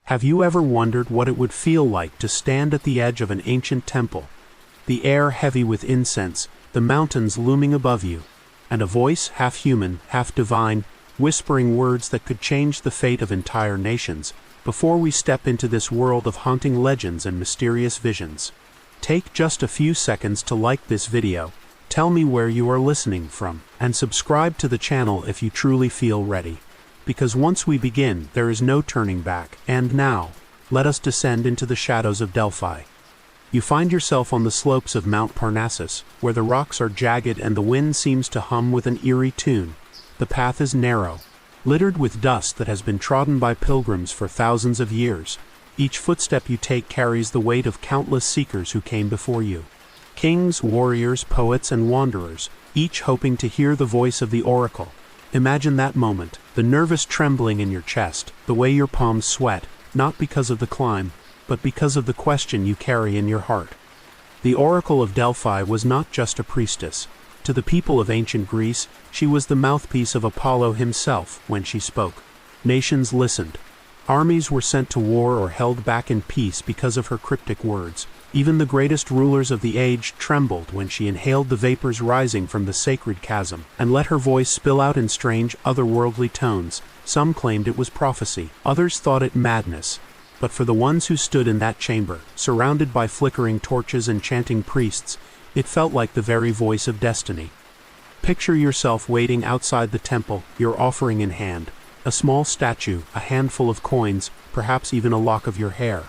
Have you ever wondered what it would feel like to stand at the edge of an ancient temple, the air heavy with incense, the mountains looming above you, and a voice, half human, half divine, whispering words that could change the fate of entire nations? Before we step into this world of haunting legends and mysterious visions, take just a few seconds to like this video, tell me where you are listening from, and subscribe to the channel if you truly feel ready. Because once we begin, there is no turning back. And now, let us descend into the shadows of Delphi. You find yourself on the slopes of Mount Parnassus, where the rocks are jagged and the wind seems to hum with an eerie tune. The path is narrow, littered with dust that has been trodden by pilgrims for thousands of years. Each footstep you take carries the weight of countless seekers who came before you. Kings, warriors, poets, and wanderers, each hoping to hear the voice of the oracle. Imagine that moment, the nervous trembling in your chest, the way your palms sweat, not because of the climb, but because of the question you carry in your heart. The oracle of Delphi was not just a priestess. To the people of ancient Greece, she was the mouthpiece of Apollo himself when she spoke. Nations listened. Armies were sent to war or held back in peace because of her cryptic words. Even the greatest rulers of the age trembled when she inhaled the vapors rising from the sacred chasm, and let her voice spill out in strange, otherworldly tones. Some claimed it was prophecy, others thought it madness. But for the ones who stood in that chamber, surrounded by flickering torches and chanting priests, it felt like the very voice of destiny. Picture yourself waiting outside the temple, your offering in hand. A small statue, a handful of coins, perhaps even a lock of your hair.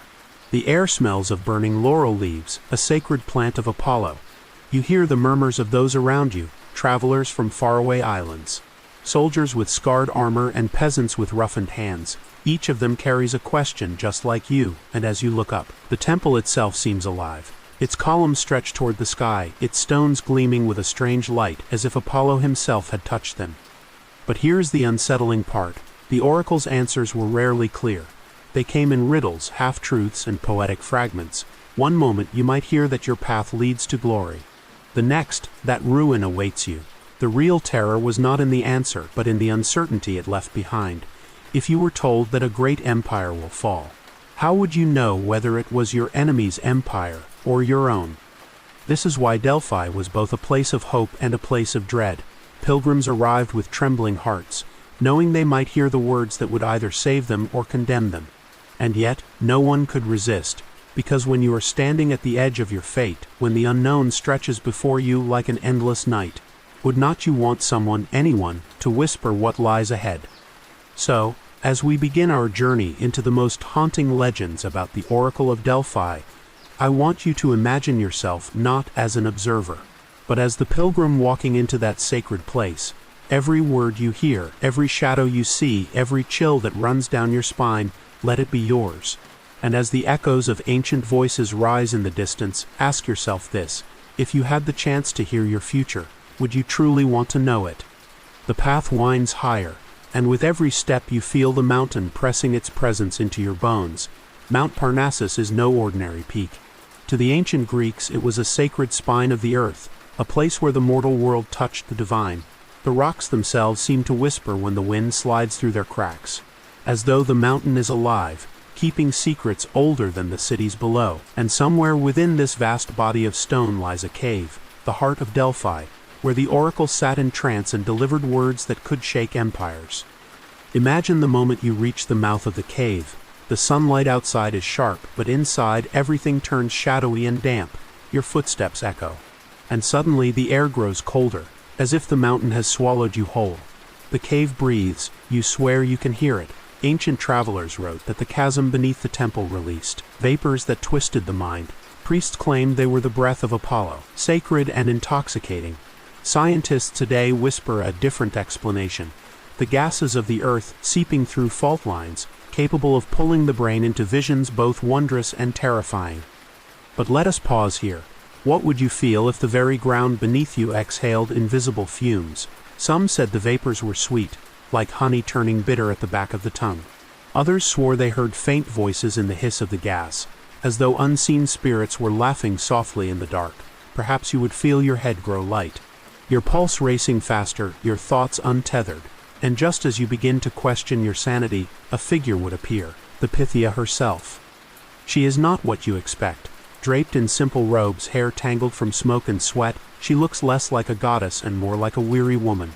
The air smells of burning laurel leaves, a sacred plant of Apollo. You hear the murmurs of those around you, travelers from faraway islands. Soldiers with scarred armor and peasants with roughened hands. Each of them carries a question just like you, and as you look up, the temple itself seems alive. Its columns stretch toward the sky, its stones gleaming with a strange light, as if Apollo himself had touched them. But here's the unsettling part. The oracle's answers were rarely clear. They came in riddles, half-truths, and poetic fragments. One moment you might hear that your path leads to glory. The next, that ruin awaits you. The real terror was not in the answer, but in the uncertainty it left behind. If you were told that a great empire will fall, how would you know whether it was your enemy's empire or your own? This is why Delphi was both a place of hope and a place of dread. Pilgrims arrived with trembling hearts, knowing they might hear the words that would either save them or condemn them. And yet, no one could resist, because when you are standing at the edge of your fate, when the unknown stretches before you like an endless night, would not you want someone, anyone, to whisper what lies ahead? So, as we begin our journey into the most haunting legends about the Oracle of Delphi, I want you to imagine yourself not as an observer, but as the pilgrim walking into that sacred place. Every word you hear, every shadow you see, every chill that runs down your spine, let it be yours. And as the echoes of ancient voices rise in the distance, ask yourself this: if you had the chance to hear your future, would you truly want to know it? The path winds higher, and with every step you feel the mountain pressing its presence into your bones. Mount Parnassus is no ordinary peak. To the ancient Greeks, it was a sacred spine of the earth, a place where the mortal world touched the divine. The rocks themselves seem to whisper when the wind slides through their cracks, as though the mountain is alive, keeping secrets older than the cities below. And somewhere within this vast body of stone lies a cave, the heart of Delphi, where the oracle sat in trance and delivered words that could shake empires. Imagine the moment you reach the mouth of the cave. The sunlight outside is sharp, but inside everything turns shadowy and damp. Your footsteps echo. And suddenly the air grows colder, as if the mountain has swallowed you whole. The cave breathes, you swear you can hear it. Ancient travelers wrote that the chasm beneath the temple released vapors that twisted the mind. Priests claimed they were the breath of Apollo, sacred and intoxicating. Scientists today whisper a different explanation: the gases of the earth seeping through fault lines, capable of pulling the brain into visions both wondrous and terrifying. But let us pause here. What would you feel if the very ground beneath you exhaled invisible fumes? Some said the vapors were sweet, like honey turning bitter at the back of the tongue. Others swore they heard faint voices in the hiss of the gas, as though unseen spirits were laughing softly in the dark. Perhaps you would feel your head grow light, your pulse racing faster, your thoughts untethered, and just as you begin to question your sanity, a figure would appear. the Pythia herself. She is not what you expect. Draped in simple robes, hair tangled from smoke and sweat, she looks less like a goddess and more like a weary woman.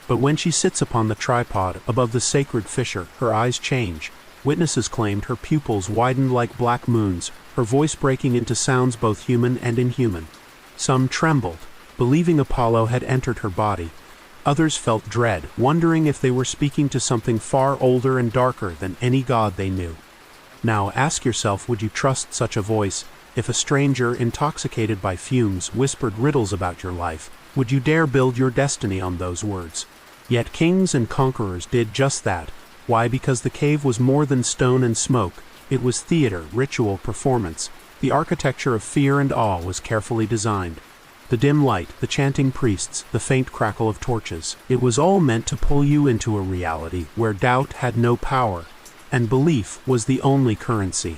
But when she sits upon the tripod above the sacred fissure, her eyes change. Witnesses claimed her pupils widened like black moons, her voice breaking into sounds both human and inhuman. Some trembled, believing Apollo had entered her body. Others felt dread, wondering if they were speaking to something far older and darker than any god they knew. Now ask yourself, would you trust such a voice? If a stranger, intoxicated by fumes, whispered riddles about your life, would you dare build your destiny on those words? Yet kings and conquerors did just that. Why? Because the cave was more than stone and smoke. It was theater, ritual, performance. The architecture of fear and awe was carefully designed. The dim light, the chanting priests, the faint crackle of torches. It was all meant to pull you into a reality where doubt had no power, and belief was the only currency.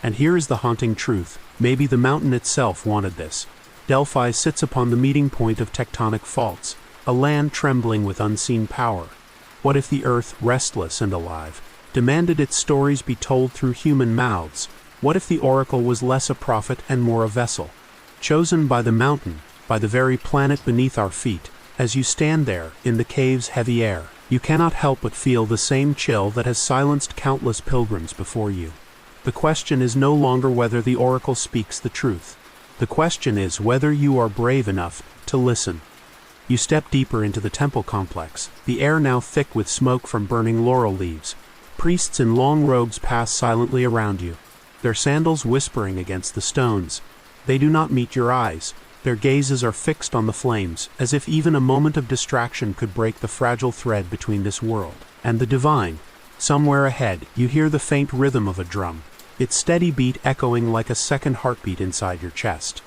And here is the haunting truth. Maybe the mountain itself wanted this. Delphi sits upon the meeting point of tectonic faults, a land trembling with unseen power. What if the earth, restless and alive, demanded its stories be told through human mouths? What if the oracle was less a prophet and more a vessel, chosen by the mountain, by the very planet beneath our feet? As you stand there, in the cave's heavy air, you cannot help but feel the same chill that has silenced countless pilgrims before you. The question is no longer whether the oracle speaks the truth. The question is whether you are brave enough to listen. You step deeper into the temple complex, the air now thick with smoke from burning laurel leaves. Priests in long robes pass silently around you, their sandals whispering against the stones. They do not meet your eyes. Their gazes are fixed on the flames, as if even a moment of distraction could break the fragile thread between this world and the divine. Somewhere ahead, you hear the faint rhythm of a drum, its steady beat echoing like a second heartbeat inside your chest.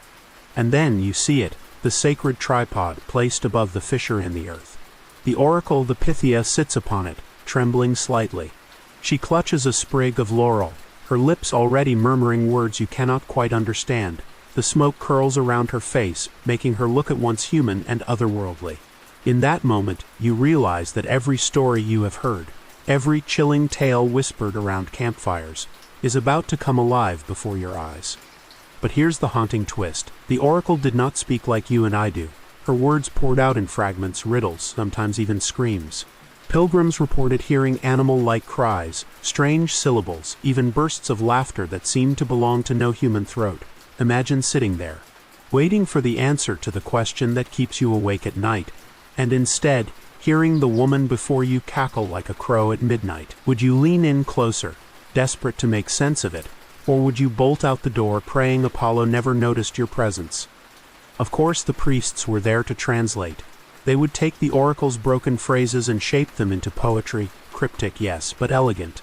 And then you see it, the sacred tripod placed above the fissure in the earth. The oracle, the Pythia, sits upon it, trembling slightly. She clutches a sprig of laurel, her lips already murmuring words you cannot quite understand. The smoke curls around her face, making her look at once human and otherworldly. In that moment, you realize that every story you have heard, every chilling tale whispered around campfires, is about to come alive before your eyes. But here's the haunting twist. The oracle did not speak like you and I do. Her words poured out in fragments, riddles, sometimes even screams. Pilgrims reported hearing animal-like cries, strange syllables, even bursts of laughter that seemed to belong to no human throat. Imagine sitting there, waiting for the answer to the question that keeps you awake at night, and instead, hearing the woman before you cackle like a crow at midnight. Would you lean in closer, desperate to make sense of it, or would you bolt out the door praying Apollo never noticed your presence? Of course the priests were there to translate. They would take the oracle's broken phrases and shape them into poetry, cryptic yes, but elegant.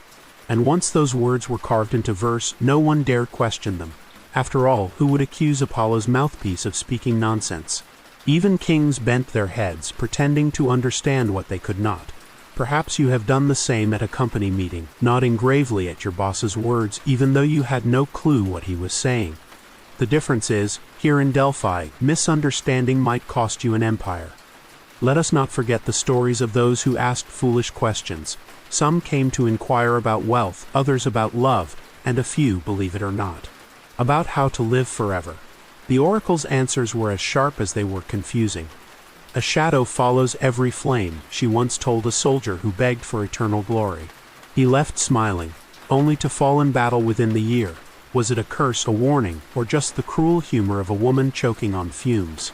And once those words were carved into verse, no one dared question them. After all, who would accuse Apollo's mouthpiece of speaking nonsense? Even kings bent their heads, pretending to understand what they could not. Perhaps you have done the same at a company meeting, nodding gravely at your boss's words even though you had no clue what he was saying. The difference is, here in Delphi, misunderstanding might cost you an empire. Let us not forget the stories of those who asked foolish questions. Some came to inquire about wealth, others about love, and a few, believe it or not, about how to live forever. The oracle's answers were as sharp as they were confusing. A shadow follows every flame, she once told a soldier who begged for eternal glory. He left smiling, only to fall in battle within the year. Was it a curse, a warning, or just the cruel humor of a woman choking on fumes?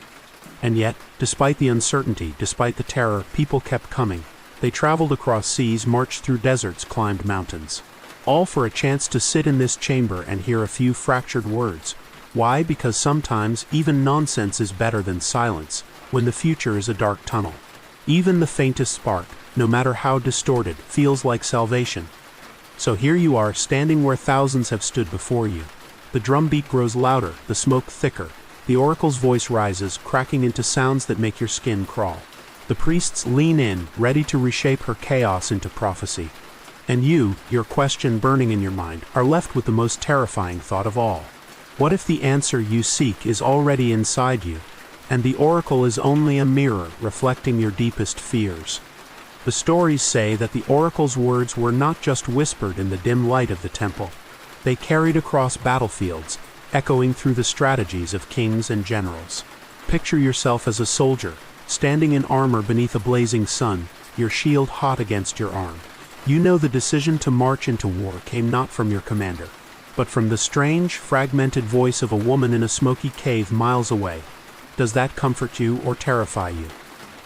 And yet, despite the uncertainty, despite the terror, people kept coming. They traveled across seas, marched through deserts, climbed mountains. All for a chance to sit in this chamber and hear a few fractured words. Why? Because sometimes even nonsense is better than silence, when the future is a dark tunnel. Even the faintest spark, no matter how distorted, feels like salvation. So here you are, standing where thousands have stood before you. The drumbeat grows louder, the smoke thicker. The oracle's voice rises, cracking into sounds that make your skin crawl. The priests lean in, ready to reshape her chaos into prophecy. And you, your question burning in your mind, are left with the most terrifying thought of all. What if the answer you seek is already inside you, and the oracle is only a mirror reflecting your deepest fears? The stories say that the oracle's words were not just whispered in the dim light of the temple. They carried across battlefields, echoing through the strategies of kings and generals. Picture yourself as a soldier, standing in armor beneath a blazing sun, your shield hot against your arm. You know the decision to march into war came not from your commander, but from the strange, fragmented voice of a woman in a smoky cave miles away. Does that comfort you or terrify you?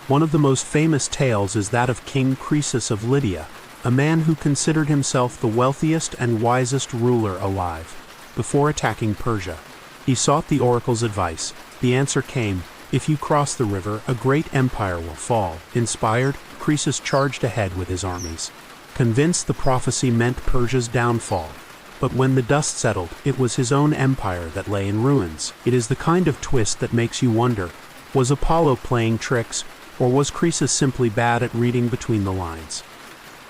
One of the most famous tales is that of King Croesus of Lydia, a man who considered himself the wealthiest and wisest ruler alive. Before attacking Persia, he sought the oracle's advice. The answer came, "If you cross the river, a great empire will fall." Inspired, Croesus charged ahead with his armies, convinced the prophecy meant Persia's downfall. But when the dust settled, it was his own empire that lay in ruins. It is the kind of twist that makes you wonder, was Apollo playing tricks, or was Croesus simply bad at reading between the lines?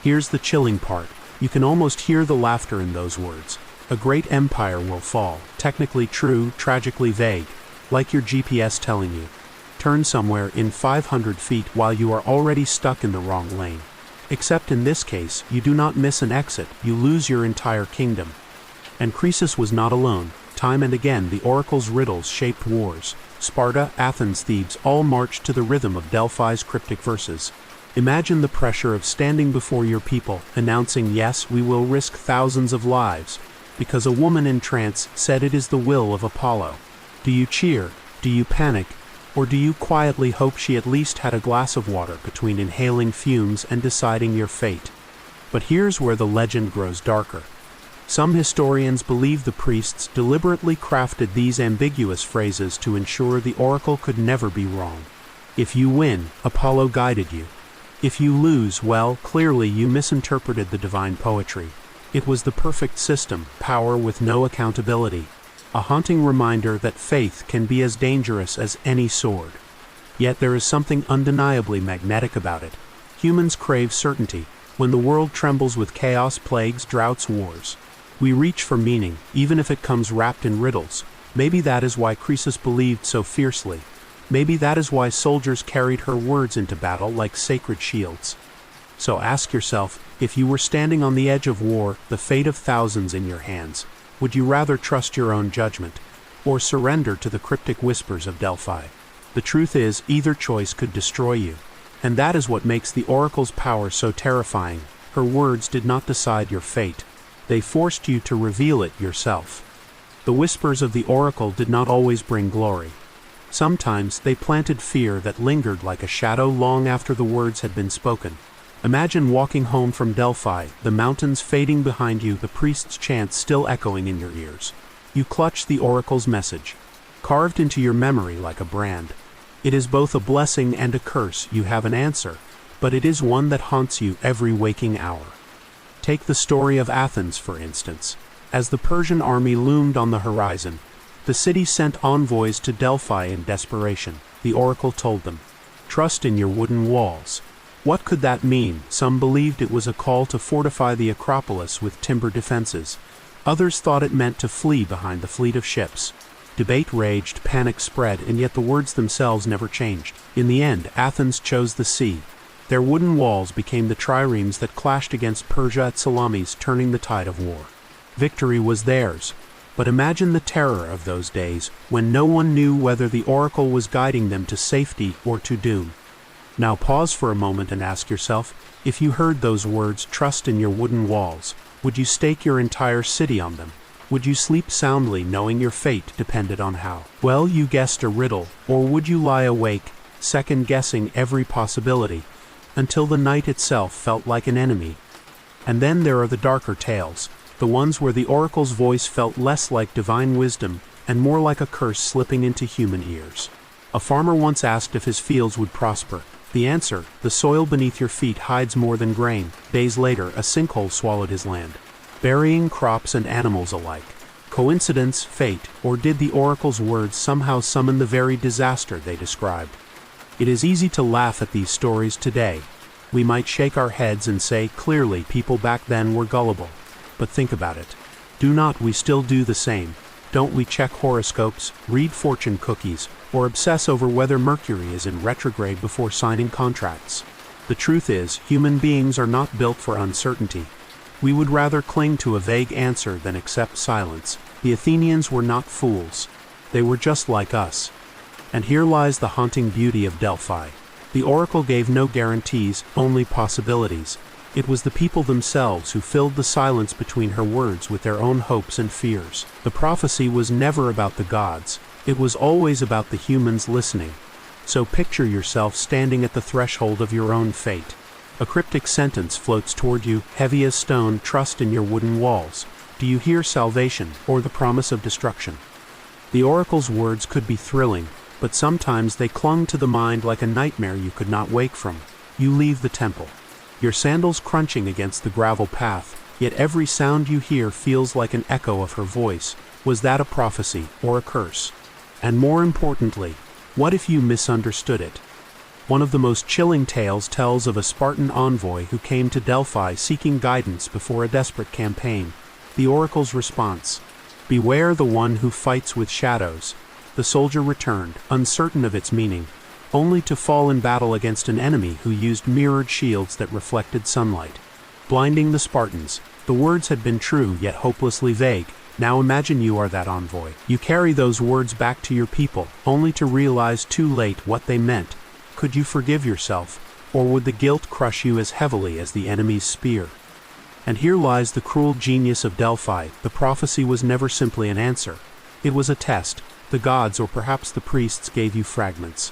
Here's the chilling part. You can almost hear the laughter in those words. A great empire will fall. Technically true, tragically vague. Like your GPS telling you, turn somewhere in 500 feet while you are already stuck in the wrong lane. Except in this case, you do not miss an exit, you lose your entire kingdom. And Croesus was not alone. Time and again, the oracle's riddles shaped wars. Sparta, Athens, Thebes all marched to the rhythm of Delphi's cryptic verses. Imagine the pressure of standing before your people, announcing, "Yes, we will risk thousands of lives," because a woman in trance said it is the will of Apollo. Do you cheer? Do you panic? Or do you quietly hope she at least had a glass of water between inhaling fumes and deciding your fate? But here's where the legend grows darker. Some historians believe the priests deliberately crafted these ambiguous phrases to ensure the oracle could never be wrong. If you win, Apollo guided you. If you lose, well, clearly you misinterpreted the divine poetry. It was the perfect system, power with no accountability. A haunting reminder that faith can be as dangerous as any sword. Yet there is something undeniably magnetic about it. Humans crave certainty. When the world trembles with chaos, plagues, droughts, wars, we reach for meaning, even if it comes wrapped in riddles. Maybe that is why Croesus believed so fiercely. Maybe that is why soldiers carried her words into battle like sacred shields. So ask yourself, if you were standing on the edge of war, the fate of thousands in your hands, would you rather trust your own judgment, or surrender to the cryptic whispers of Delphi? The truth is, either choice could destroy you. And that is what makes the oracle's power so terrifying. Her words did not decide your fate. They forced you to reveal it yourself. The whispers of the oracle did not always bring glory. Sometimes they planted fear that lingered like a shadow long after the words had been spoken. Imagine walking home from Delphi, the mountains fading behind you, the priest's chants still echoing in your ears. You clutch the oracle's message, carved into your memory like a brand. It is both a blessing and a curse. You have an answer, but it is one that haunts you every waking hour. Take the story of Athens, for instance. As the Persian army loomed on the horizon, the city sent envoys to Delphi in desperation. The oracle told them, "Trust in your wooden walls." What could that mean? Some believed it was a call to fortify the Acropolis with timber defenses. Others thought it meant to flee behind the fleet of ships. Debate raged, panic spread, and yet the words themselves never changed. In the end, Athens chose the sea. Their wooden walls became the triremes that clashed against Persia at Salamis, turning the tide of war. Victory was theirs. But imagine the terror of those days, when no one knew whether the oracle was guiding them to safety or to doom. Now pause for a moment and ask yourself, if you heard those words, "Trust in your wooden walls," would you stake your entire city on them? Would you sleep soundly knowing your fate depended on how well you guessed a riddle, or would you lie awake, second-guessing every possibility, until the night itself felt like an enemy? And then there are the darker tales, the ones where the oracle's voice felt less like divine wisdom and more like a curse slipping into human ears. A farmer once asked if his fields would prosper. The answer, "The soil beneath your feet hides more than grain." Days later, a sinkhole swallowed his land, burying crops and animals alike. Coincidence, fate, or did the oracle's words somehow summon the very disaster they described? It is easy to laugh at these stories today. We might shake our heads and say, clearly, people back then were gullible. But think about it. Do not we still do the same? Don't we check horoscopes, read fortune cookies, or obsess over whether Mercury is in retrograde before signing contracts? The truth is, human beings are not built for uncertainty. We would rather cling to a vague answer than accept silence. The Athenians were not fools. They were just like us. And here lies the haunting beauty of Delphi. The oracle gave no guarantees, only possibilities. It was the people themselves who filled the silence between her words with their own hopes and fears. The prophecy was never about the gods. It was always about the humans listening. So picture yourself standing at the threshold of your own fate. A cryptic sentence floats toward you, heavy as stone, trust in your wooden walls. Do you hear salvation, or the promise of destruction? The oracle's words could be thrilling, but sometimes they clung to the mind like a nightmare you could not wake from. You leave the temple, your sandals crunching against the gravel path, yet every sound you hear feels like an echo of her voice. Was that a prophecy, or a curse? And more importantly, what if you misunderstood it? One of the most chilling tales tells of a Spartan envoy who came to Delphi seeking guidance before a desperate campaign. The oracle's response: "Beware the one who fights with shadows." The soldier returned, uncertain of its meaning, only to fall in battle against an enemy who used mirrored shields that reflected sunlight, blinding the Spartans. The words had been true, yet hopelessly vague. Now imagine you are that envoy. You carry those words back to your people, only to realize too late what they meant. Could you forgive yourself, or would the guilt crush you as heavily as the enemy's spear? And here lies the cruel genius of Delphi. The prophecy was never simply an answer. It was a test. The gods, or perhaps the priests, gave you fragments,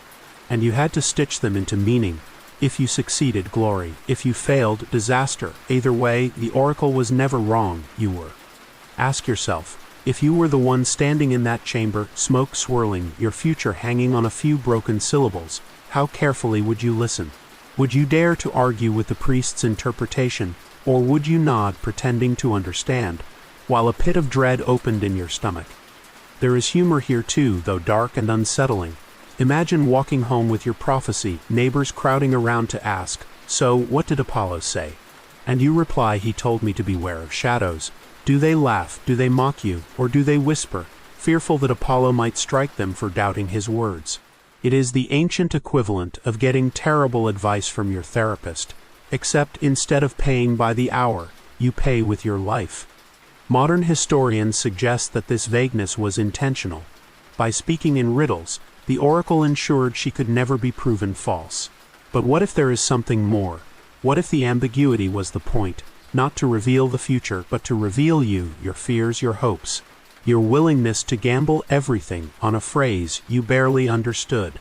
and you had to stitch them into meaning. If you succeeded, glory. If you failed, disaster. Either way, the oracle was never wrong, you were. Ask yourself, if you were the one standing in that chamber, smoke swirling, your future hanging on a few broken syllables, how carefully would you listen? Would you dare to argue with the priest's interpretation, or would you nod, pretending to understand, while a pit of dread opened in your stomach? There is humor here too, though dark and unsettling. Imagine walking home with your prophecy, neighbors crowding around to ask, "So, what did Apollo say?" And you reply, "He told me to beware of shadows." Do they laugh, do they mock you, or do they whisper, fearful that Apollo might strike them for doubting his words? It is the ancient equivalent of getting terrible advice from your therapist, except instead of paying by the hour, you pay with your life. Modern historians suggest that this vagueness was intentional. By speaking in riddles, the oracle ensured she could never be proven false. But what if there is something more? What if the ambiguity was the point? Not to reveal the future, but to reveal you, your fears, your hopes, your willingness to gamble everything on a phrase you barely understood.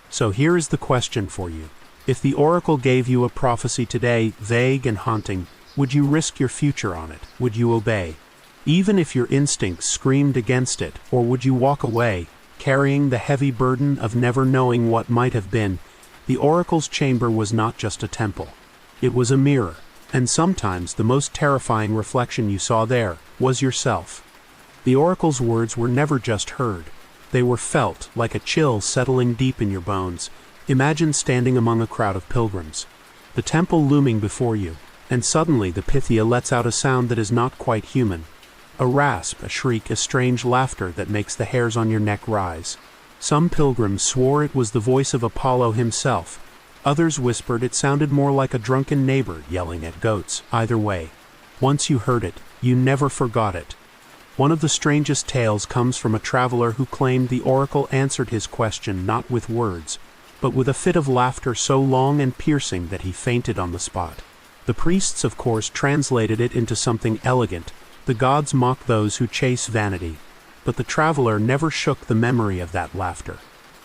So here is the question for you. If the oracle gave you a prophecy today, vague and haunting, would you risk your future on it? Would you obey, even if your instincts screamed against it, or would you walk away, carrying the heavy burden of never knowing what might have been? The oracle's chamber was not just a temple. It was a mirror. And sometimes the most terrifying reflection you saw there was yourself. The oracle's words were never just heard. They were felt, like a chill settling deep in your bones. Imagine standing among a crowd of pilgrims, the temple looming before you, and suddenly the Pythia lets out a sound that is not quite human. A rasp, a shriek, a strange laughter that makes the hairs on your neck rise. Some pilgrims swore it was the voice of Apollo himself. Others whispered it sounded more like a drunken neighbor yelling at goats. Either way, once you heard it, you never forgot it. One of the strangest tales comes from a traveler who claimed the oracle answered his question not with words, but with a fit of laughter so long and piercing that he fainted on the spot. The priests, of course, translated it into something elegant. The gods mock those who chase vanity. But the traveler never shook the memory of that laughter.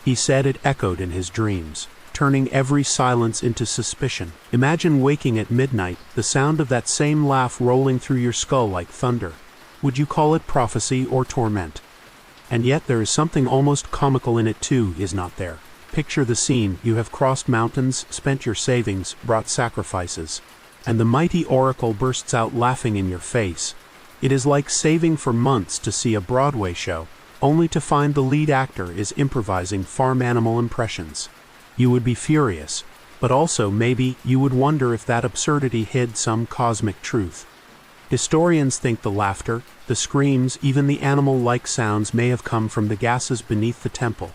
He said it echoed in his dreams, turning every silence into suspicion. Imagine waking at midnight, the sound of that same laugh rolling through your skull like thunder. Would you call it prophecy or torment? And yet there is something almost comical in it too, is not there? Picture the scene. You have crossed mountains, spent your savings, brought sacrifices, and the mighty oracle bursts out laughing in your face. It is like saving for months to see a Broadway show, only to find the lead actor is improvising farm animal impressions. You would be furious, but also maybe you would wonder if that absurdity hid some cosmic truth. Historians think the laughter, the screams, even the animal-like sounds may have come from the gases beneath the temple,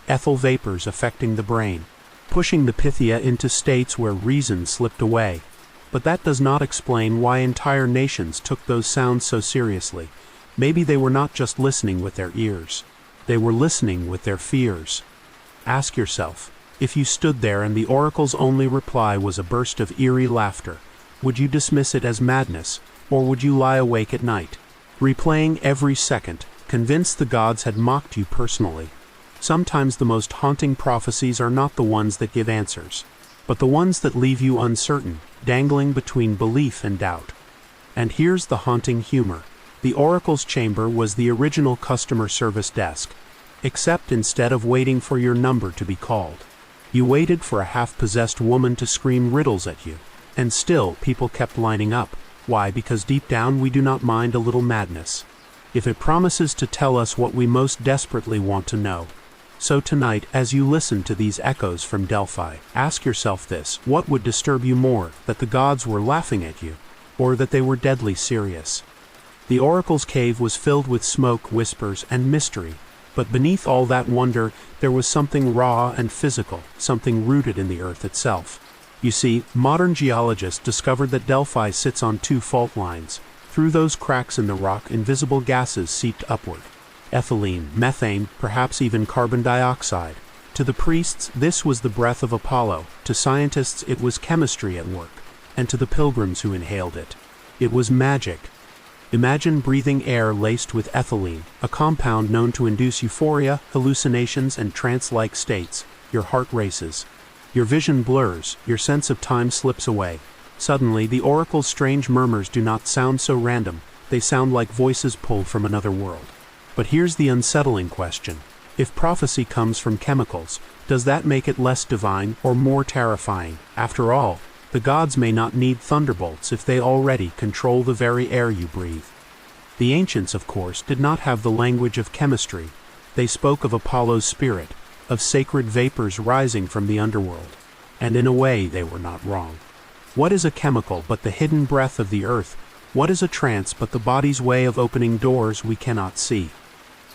ethyl vapors affecting the brain. pushing the Pythia into states where reason slipped away. But that does not explain why entire nations took those sounds so seriously. Maybe they were not just listening with their ears. They were listening with their fears. Ask yourself, if you stood there and the oracle's only reply was a burst of eerie laughter, would you dismiss it as madness, or would you lie awake at night, replaying every second, convinced the gods had mocked you personally? Sometimes the most haunting prophecies are not the ones that give answers, but the ones that leave you uncertain, dangling between belief and doubt. And here's the haunting humor. The oracle's chamber was the original customer service desk, except instead of waiting for your number to be called, you waited for a half-possessed woman to scream riddles at you. And still, people kept lining up. Why? Because deep down we do not mind a little madness, if it promises to tell us what we most desperately want to know. So tonight, as you listen to these echoes from Delphi, ask yourself this: what would disturb you more, that the gods were laughing at you, or that they were deadly serious? The oracle's cave was filled with smoke, whispers, and mystery, but beneath all that wonder, there was something raw and physical, something rooted in the earth itself. You see, modern geologists discovered that Delphi sits on two fault lines. Through those cracks in the rock, invisible gases seeped upward. Ethylene, methane, perhaps even carbon dioxide. To the priests, this was the breath of Apollo. To scientists, it was chemistry at work. And to the pilgrims who inhaled it, it was magic. Imagine breathing air laced with ethylene, a compound known to induce euphoria, hallucinations, and trance-like states. Your heart races. Your vision blurs, your sense of time slips away. Suddenly, the oracle's strange murmurs do not sound so random, they sound like voices pulled from another world. But here's the unsettling question. If prophecy comes from chemicals, does that make it less divine or more terrifying? After all, the gods may not need thunderbolts if they already control the very air you breathe. The ancients, of course, did not have the language of chemistry. They spoke of Apollo's spirit, of sacred vapors rising from the underworld. And in a way, they were not wrong. What is a chemical but the hidden breath of the earth? What is a trance but the body's way of opening doors we cannot see?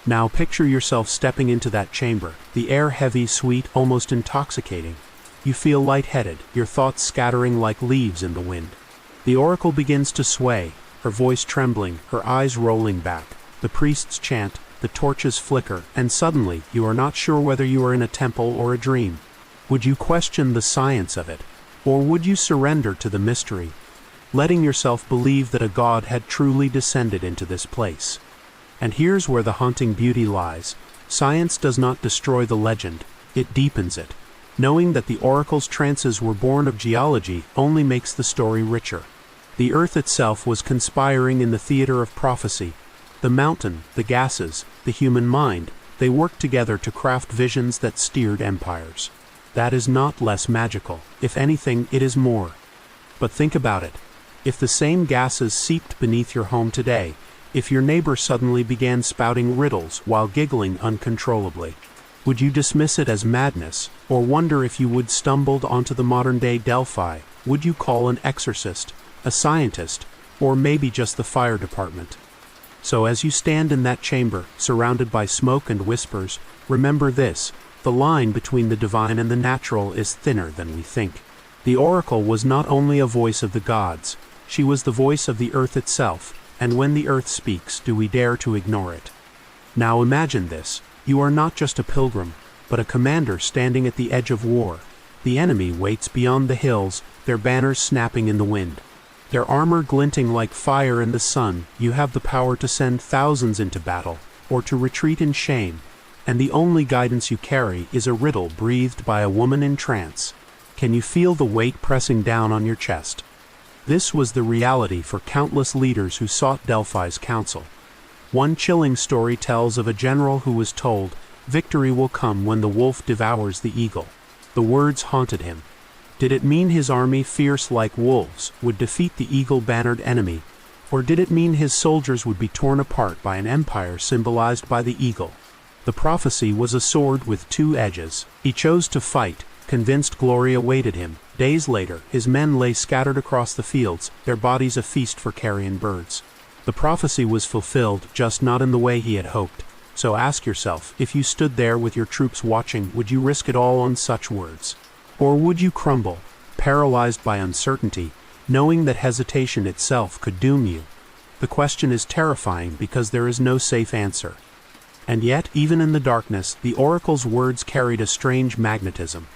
Now picture yourself stepping into that chamber, the air heavy, sweet, almost intoxicating. You feel lightheaded, your thoughts scattering like leaves in the wind. The oracle begins to sway, her voice trembling, her eyes rolling back. The priests chant, the torches flicker, and suddenly you are not sure whether you are in a temple or a dream. Would you question the science of it? Or would you surrender to the mystery, letting yourself believe that a god had truly descended into this place? And here's where the haunting beauty lies. Science does not destroy the legend, it deepens it. Knowing that the oracle's trances were born of geology only makes the story richer. The earth itself was conspiring in the theater of prophecy. The mountain, the gases, the human mind, they worked together to craft visions that steered empires. That is not less magical. If anything, it is more. But think about it. If the same gases seeped beneath your home today, if your neighbor suddenly began spouting riddles while giggling uncontrollably, would you dismiss it as madness, or wonder if you would stumbled onto the modern-day Delphi? Would you call an exorcist, a scientist, or maybe just the fire department? So as you stand in that chamber, surrounded by smoke and whispers, remember this: the line between the divine and the natural is thinner than we think. The oracle was not only a voice of the gods, she was the voice of the earth itself, and when the earth speaks, do we dare to ignore it? Now imagine this: you are not just a pilgrim, but a commander standing at the edge of war. The enemy waits beyond the hills, their banners snapping in the wind, their armor glinting like fire in the sun. You have the power to send thousands into battle, or to retreat in shame, and the only guidance you carry is a riddle breathed by a woman in trance. Can you feel the weight pressing down on your chest? This was the reality for countless leaders who sought Delphi's counsel. One chilling story tells of a general who was told, "Victory will come when the wolf devours the eagle." The words haunted him. Did it mean his army, fierce like wolves, would defeat the eagle-bannered enemy? Or did it mean his soldiers would be torn apart by an empire symbolized by the eagle? The prophecy was a sword with two edges. He chose to fight, convinced glory awaited him. Days later, his men lay scattered across the fields, their bodies a feast for carrion birds. The prophecy was fulfilled, just not in the way he had hoped. So ask yourself, if you stood there with your troops watching, would you risk it all on such words? Or would you crumble, paralyzed by uncertainty, knowing that hesitation itself could doom you? The question is terrifying because there is no safe answer. And yet, even in the darkness, the oracle's words carried a strange magnetism.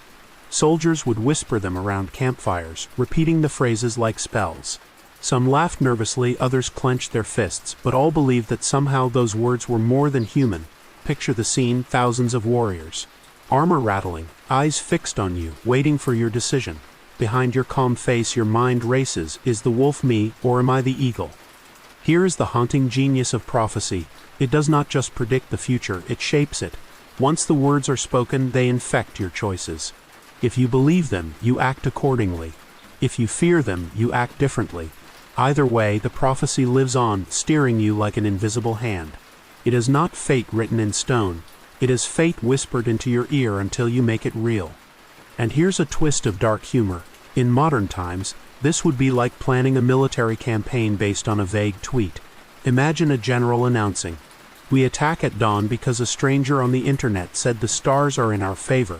Soldiers would whisper them around campfires, repeating the phrases like spells. Some laughed nervously, others clenched their fists, but all believed that somehow those words were more than human. Picture the scene: thousands of warriors, armor rattling, eyes fixed on you, waiting for your decision. Behind your calm face your mind races: is the wolf me, or am I the eagle? Here is the haunting genius of prophecy. It does not just predict the future, it shapes it. Once the words are spoken, they infect your choices. If you believe them, you act accordingly. If you fear them, you act differently. Either way, the prophecy lives on, steering you like an invisible hand. It is not fate written in stone. It is fate whispered into your ear until you make it real. And here's a twist of dark humor. In modern times, this would be like planning a military campaign based on a vague tweet. Imagine a general announcing, "We attack at dawn because a stranger on the internet said the stars are in our favor."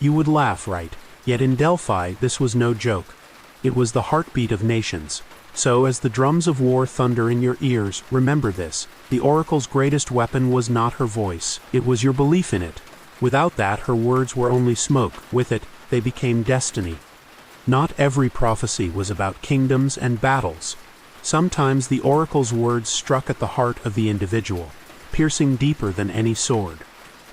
You would laugh, right? Yet in Delphi, this was no joke. It was the heartbeat of nations. So as the drums of war thunder in your ears, remember this: the oracle's greatest weapon was not her voice, it was your belief in it. Without that, her words were only smoke. With it, they became destiny. Not every prophecy was about kingdoms and battles. Sometimes the oracle's words struck at the heart of the individual, piercing deeper than any sword.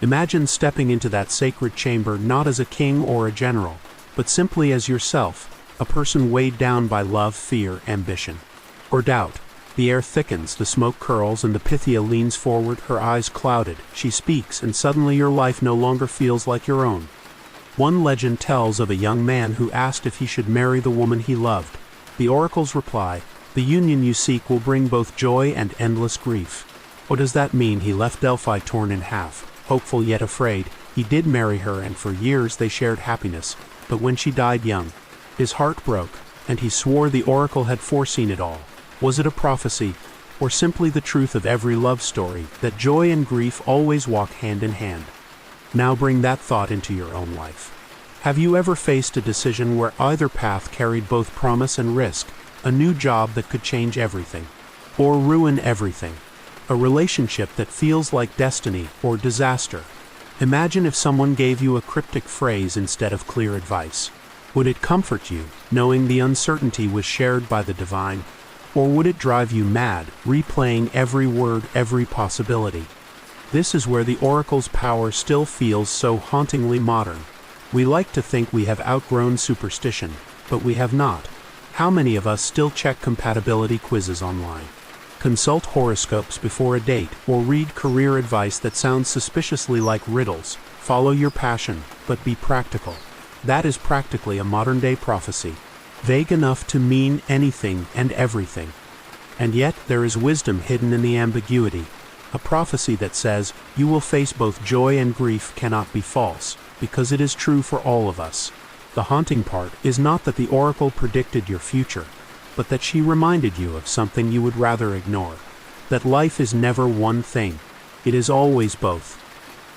Imagine stepping into that sacred chamber not as a king or a general, but simply as yourself, a person weighed down by love, fear, ambition, or doubt. The air thickens, the smoke curls, and the Pythia leans forward, her eyes clouded. She speaks, and suddenly your life no longer feels like your own. One legend tells of a young man who asked if he should marry the woman he loved. The oracle's reply: "The union you seek will bring both joy and endless grief." What does that mean? He left Delphi torn in half, hopeful yet afraid. He did marry her, and for years they shared happiness. But when she died young, his heart broke, and he swore the oracle had foreseen it all. Was it a prophecy, or simply the truth of every love story, that joy and grief always walk hand in hand? Now bring that thought into your own life. Have you ever faced a decision where either path carried both promise and risk? A new job that could change everything, or ruin everything? A relationship that feels like destiny or disaster? Imagine if someone gave you a cryptic phrase instead of clear advice. Would it comfort you, knowing the uncertainty was shared by the divine? Or would it drive you mad, replaying every word, every possibility? This is where the oracle's power still feels so hauntingly modern. We like to think we have outgrown superstition, but we have not. How many of us still check compatibility quizzes online, consult horoscopes before a date, or read career advice that sounds suspiciously like riddles? Follow your passion, but be practical. That is practically a modern-day prophecy, vague enough to mean anything and everything. And yet there is wisdom hidden in the ambiguity. A prophecy that says, "You will face both joy and grief," cannot be false, because it is true for all of us. The haunting part is not that the oracle predicted your future, but that she reminded you of something you would rather ignore. That life is never one thing. It is always both.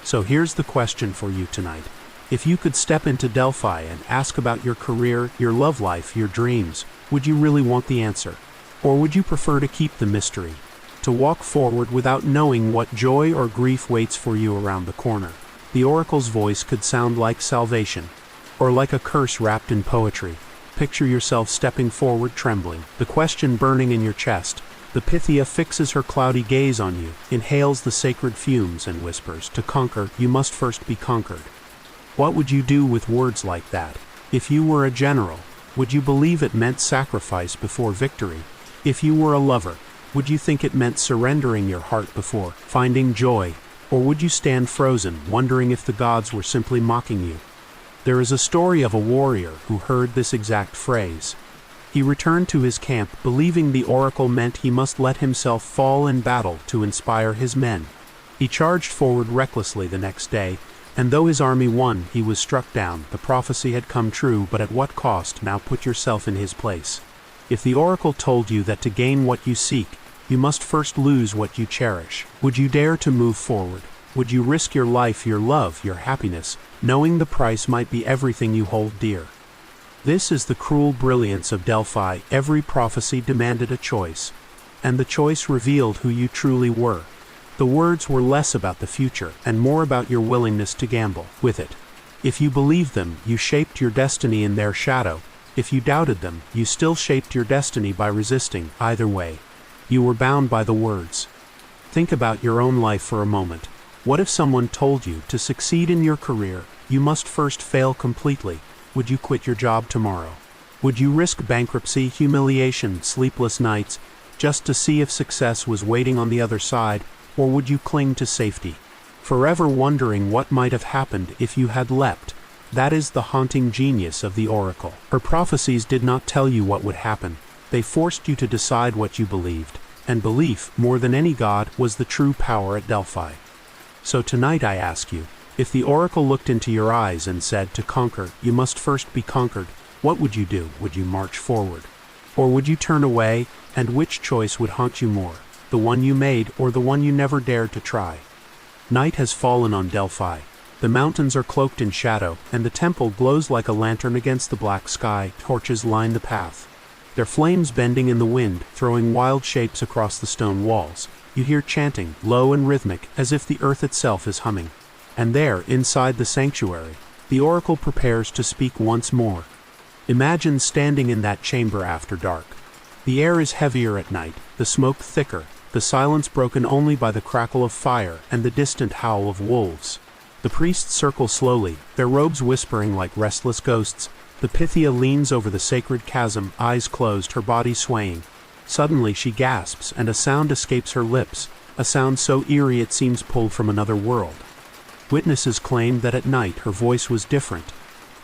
So here's the question for you tonight. If you could step into Delphi and ask about your career, your love life, your dreams, would you really want the answer? Or would you prefer to keep the mystery? To walk forward without knowing what joy or grief waits for you around the corner? The oracle's voice could sound like salvation, or like a curse wrapped in poetry. Picture yourself stepping forward trembling, the question burning in your chest. The Pythia fixes her cloudy gaze on you, inhales the sacred fumes, and whispers, "To conquer, you must first be conquered." What would you do with words like that? If you were a general, would you believe it meant sacrifice before victory? If you were a lover, would you think it meant surrendering your heart before finding joy? Or would you stand frozen, wondering if the gods were simply mocking you? There is a story of a warrior who heard this exact phrase. He returned to his camp, believing the oracle meant he must let himself fall in battle to inspire his men. He charged forward recklessly the next day, and though his army won, he was struck down. The prophecy had come true, but at what cost? Now put yourself in his place. If the oracle told you that to gain what you seek, you must first lose what you cherish, would you dare to move forward? Would you risk your life, your love, your happiness, knowing the price might be everything you hold dear? This is the cruel brilliance of Delphi. Every prophecy demanded a choice, and the choice revealed who you truly were. The words were less about the future and more about your willingness to gamble with it. If you believed them, you shaped your destiny in their shadow. If you doubted them, you still shaped your destiny by resisting. Either way, you were bound by the words. Think about your own life for a moment. What if someone told you to succeed in your career, you must first fail completely? Would you quit your job tomorrow? Would you risk bankruptcy, humiliation, sleepless nights, just to see if success was waiting on the other side, or would you cling to safety, forever wondering what might have happened if you had leapt? That is the haunting genius of the oracle. Her prophecies did not tell you what would happen. They forced you to decide what you believed, and belief, more than any god, was the true power at Delphi. So tonight I ask you, if the oracle looked into your eyes and said, to conquer, you must first be conquered, what would you do? Would you march forward? Or would you turn away, and which choice would haunt you more, the one you made or the one you never dared to try? Night has fallen on Delphi. The mountains are cloaked in shadow, and the temple glows like a lantern against the black sky. Torches line the path, their flames bending in the wind, throwing wild shapes across the stone walls. You hear chanting, low and rhythmic, as if the earth itself is humming. And there, inside the sanctuary, the oracle prepares to speak once more. Imagine standing in that chamber after dark. The air is heavier at night, the smoke thicker, the silence broken only by the crackle of fire and the distant howl of wolves. The priests circle slowly, their robes whispering like restless ghosts. The Pythia leans over the sacred chasm, eyes closed, her body swaying. Suddenly she gasps, and a sound escapes her lips, a sound so eerie it seems pulled from another world. Witnesses claim that at night her voice was different.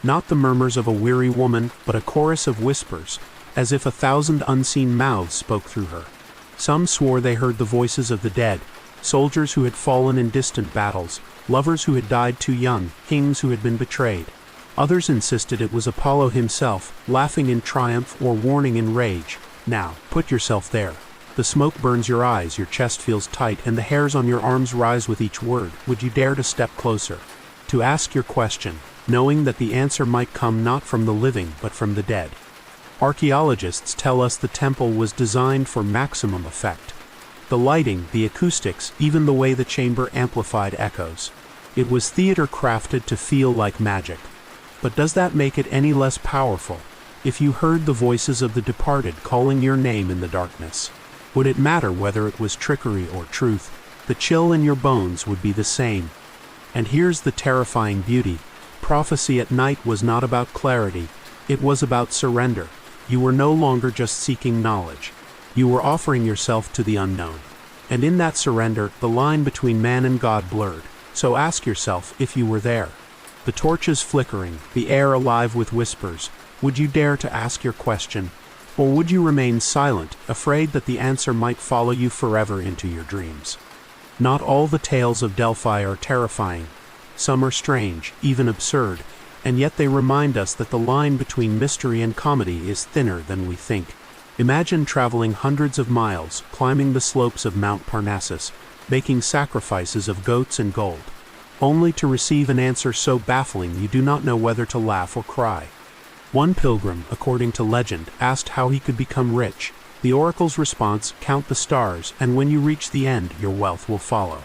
Not the murmurs of a weary woman, but a chorus of whispers, as if 1,000 unseen mouths spoke through her. Some swore they heard the voices of the dead, soldiers who had fallen in distant battles, lovers who had died too young, kings who had been betrayed. Others insisted it was Apollo himself, laughing in triumph or warning in rage. Now, put yourself there. The smoke burns your eyes, your chest feels tight, and the hairs on your arms rise with each word. Would you dare to step closer, to ask your question, knowing that the answer might come not from the living but from the dead? Archaeologists tell us the temple was designed for maximum effect. The lighting, the acoustics, even the way the chamber amplified echoes. It was theater crafted to feel like magic. But does that make it any less powerful? If you heard the voices of the departed calling your name in the darkness, would it matter whether it was trickery or truth? The chill in your bones would be the same. And here's the terrifying beauty. Prophecy at night was not about clarity. It was about surrender. You were no longer just seeking knowledge. You were offering yourself to the unknown. And in that surrender, the line between man and God blurred. So ask yourself if you were there. The torches flickering, the air alive with whispers. Would you dare to ask your question? Or would you remain silent, afraid that the answer might follow you forever into your dreams? Not all the tales of Delphi are terrifying. Some are strange, even absurd, and yet they remind us that the line between mystery and comedy is thinner than we think. Imagine traveling hundreds of miles, climbing the slopes of Mount Parnassus, making sacrifices of goats and gold, only to receive an answer so baffling you do not know whether to laugh or cry. One pilgrim, according to legend, asked how he could become rich. The oracle's response, count the stars, and when you reach the end, your wealth will follow.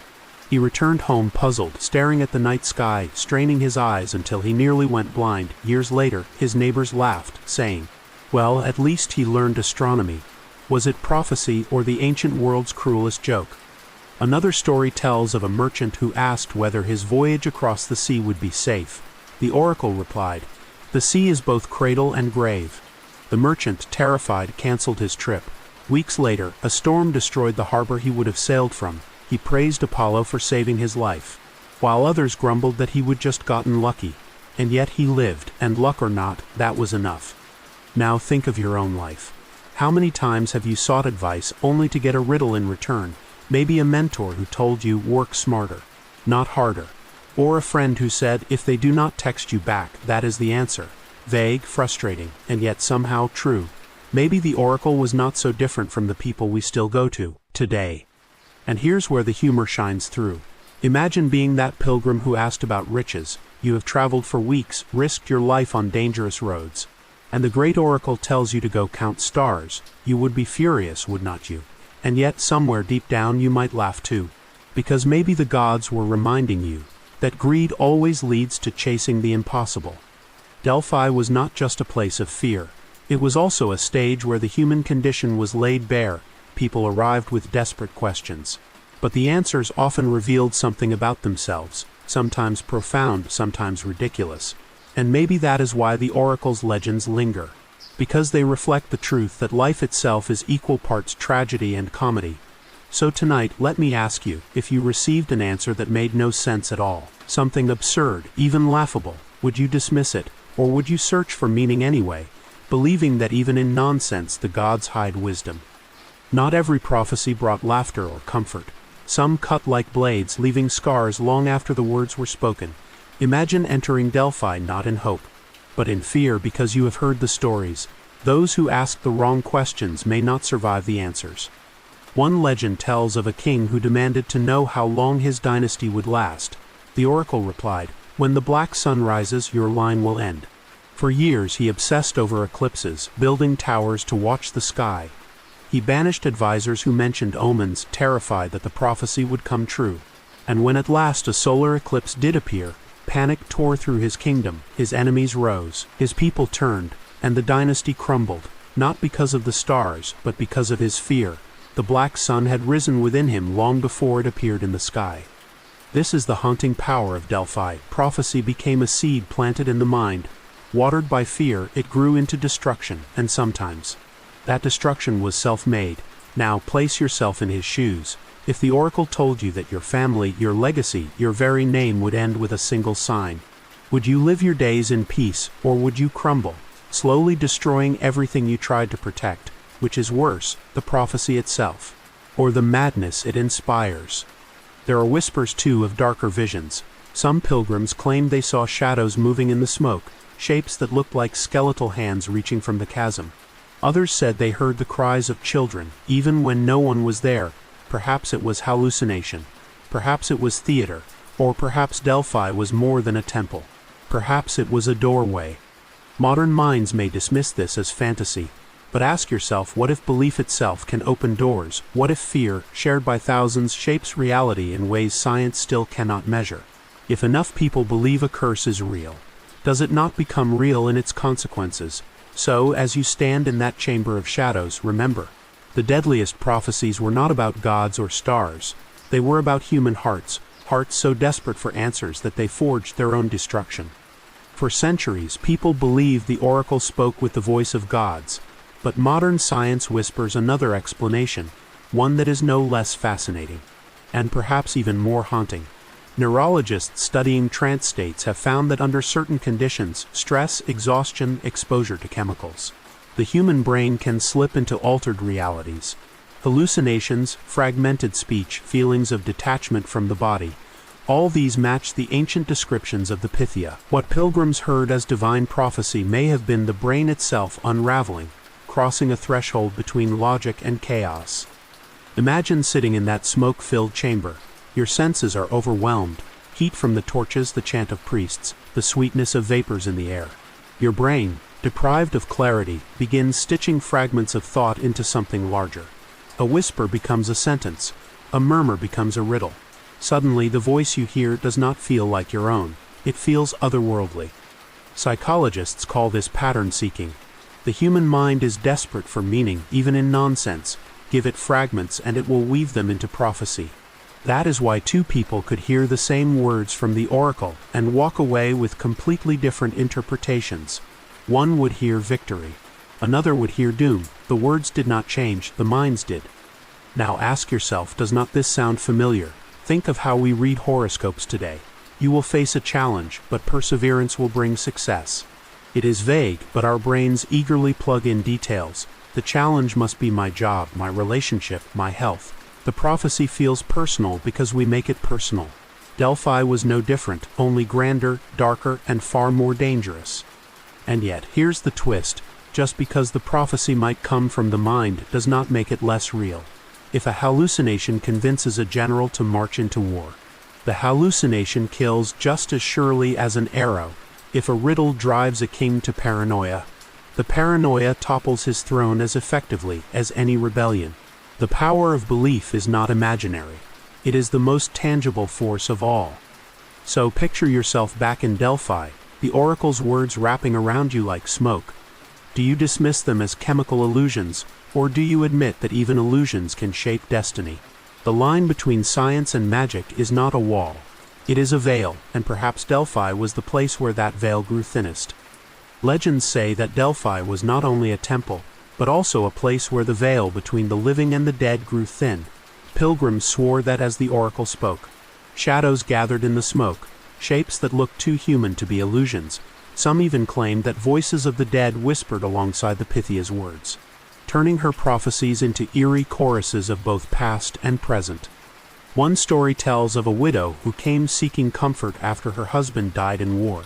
He returned home puzzled, staring at the night sky, straining his eyes until he nearly went blind. Years later, his neighbors laughed, saying, well, at least he learned astronomy. Was it prophecy or the ancient world's cruelest joke? Another story tells of a merchant who asked whether his voyage across the sea would be safe. The oracle replied, the sea is both cradle and grave. The merchant, terrified, canceled his trip. Weeks later, a storm destroyed the harbor he would have sailed from. He praised Apollo for saving his life, while others grumbled that he would just gotten lucky. And yet he lived, and luck or not, that was enough. Now think of your own life. How many times have you sought advice only to get a riddle in return? Maybe a mentor who told you, work smarter, not harder. Or a friend who said, if they do not text you back, that is the answer. Vague, frustrating, and yet somehow true. Maybe the oracle was not so different from the people we still go to today. And here's where the humor shines through. Imagine being that pilgrim who asked about riches. You have traveled for weeks, risked your life on dangerous roads, and the great oracle tells you to go count stars. You would be furious, would not you? And yet somewhere deep down you might laugh too, because maybe the gods were reminding you that greed always leads to chasing the impossible. Delphi was not just a place of fear. It was also a stage where the human condition was laid bare. People arrived with desperate questions, but the answers often revealed something about themselves, sometimes profound, sometimes ridiculous. And maybe that is why the oracle's legends linger, because they reflect the truth that life itself is equal parts tragedy and comedy. So tonight, let me ask you, if you received an answer that made no sense at all, something absurd, even laughable, would you dismiss it, or would you search for meaning anyway, believing that even in nonsense the gods hide wisdom? Not every prophecy brought laughter or comfort. Some cut like blades, leaving scars long after the words were spoken. Imagine entering Delphi not in hope, but in fear because you have heard the stories. Those who ask the wrong questions may not survive the answers. One legend tells of a king who demanded to know how long his dynasty would last. The oracle replied, "When the black sun rises, your line will end." For years he obsessed over eclipses, building towers to watch the sky. He banished advisors who mentioned omens, terrified that the prophecy would come true. And when at last a solar eclipse did appear, panic tore through his kingdom, his enemies rose, his people turned, and the dynasty crumbled, not because of the stars, but because of his fear. The black sun had risen within him long before it appeared in the sky. This is the haunting power of Delphi. Prophecy became a seed planted in the mind. Watered by fear, it grew into destruction, and sometimes that destruction was self-made. Now place yourself in his shoes. If the oracle told you that your family, your legacy, your very name would end with a single sign, would you live your days in peace, or would you crumble, slowly destroying everything you tried to protect? Which is worse, the prophecy itself, or the madness it inspires? There are whispers too of darker visions. Some pilgrims claimed they saw shadows moving in the smoke, shapes that looked like skeletal hands reaching from the chasm. Others said they heard the cries of children, even when no one was there. Perhaps it was hallucination. Perhaps it was theater. Or perhaps Delphi was more than a temple. Perhaps it was a doorway. Modern minds may dismiss this as fantasy, but ask yourself, what if belief itself can open doors? What if fear, shared by thousands, shapes reality in ways science still cannot measure? If enough people believe a curse is real, does it not become real in its consequences? So, as you stand in that chamber of shadows, remember, the deadliest prophecies were not about gods or stars. They were about human hearts, hearts so desperate for answers that they forged their own destruction. For centuries, people believed the oracle spoke with the voice of gods, but modern science whispers another explanation, one that is no less fascinating, and perhaps even more haunting. Neurologists studying trance states have found that under certain conditions, stress, exhaustion, exposure to chemicals, the human brain can slip into altered realities. Hallucinations, fragmented speech, feelings of detachment from the body, all these match the ancient descriptions of the Pythia. What pilgrims heard as divine prophecy may have been the brain itself unraveling, crossing a threshold between logic and chaos. Imagine sitting in that smoke-filled chamber. Your senses are overwhelmed. Heat from the torches, the chant of priests, the sweetness of vapors in the air. Your brain, deprived of clarity, begins stitching fragments of thought into something larger. A whisper becomes a sentence. A murmur becomes a riddle. Suddenly, the voice you hear does not feel like your own. It feels otherworldly. Psychologists call this pattern seeking. The human mind is desperate for meaning, even in nonsense. Give it fragments and it will weave them into prophecy. That is why two people could hear the same words from the oracle and walk away with completely different interpretations. One would hear victory. Another would hear doom. The words did not change, the minds did. Now ask yourself, does not this sound familiar? Think of how we read horoscopes today. You will face a challenge, but perseverance will bring success. It is vague, but our brains eagerly plug in details. The challenge must be my job, my relationship, my health. The prophecy feels personal because we make it personal. Delphi was no different, only grander, darker, and far more dangerous. And yet, here's the twist. Just because the prophecy might come from the mind does not make it less real. If a hallucination convinces a general to march into war, The hallucination kills just as surely as an arrow. If a riddle drives a king to paranoia, the paranoia topples his throne as effectively as any rebellion. The power of belief is not imaginary. It is the most tangible force of all. So picture yourself back in Delphi, the oracle's words wrapping around you like smoke. Do you dismiss them as chemical illusions, or do you admit that even illusions can shape destiny? The line between science and magic is not a wall. It is a veil, and perhaps Delphi was the place where that veil grew thinnest. Legends say that Delphi was not only a temple, but also a place where the veil between the living and the dead grew thin. Pilgrims swore that as the oracle spoke, shadows gathered in the smoke, shapes that looked too human to be illusions. Some even claimed that voices of the dead whispered alongside the Pythia's words, turning her prophecies into eerie choruses of both past and present. One story tells of a widow who came seeking comfort after her husband died in war.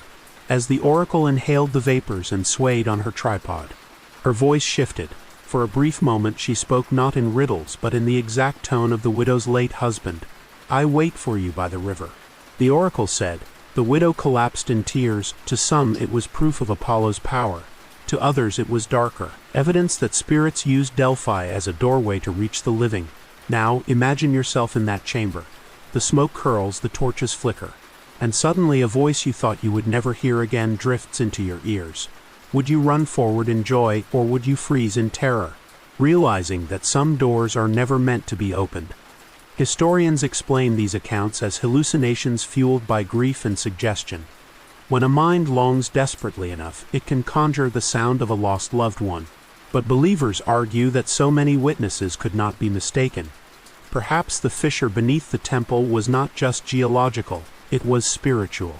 As the oracle inhaled the vapors and swayed on her tripod, her voice shifted. For a brief moment she spoke not in riddles but in the exact tone of the widow's late husband. "I wait for you by the river." The oracle said. The widow collapsed in tears. To some it was proof of Apollo's power. To others it was darker, evidence that spirits used Delphi as a doorway to reach the living. Now imagine yourself in that chamber. The smoke curls, the torches flicker, and suddenly a voice you thought you would never hear again drifts into your ears. Would you run forward in joy, or would you freeze in terror, realizing that some doors are never meant to be opened? Historians explain these accounts as hallucinations fueled by grief and suggestion. When a mind longs desperately enough, it can conjure the sound of a lost loved one. But believers argue that so many witnesses could not be mistaken. Perhaps the fissure beneath the temple was not just geological, it was spiritual.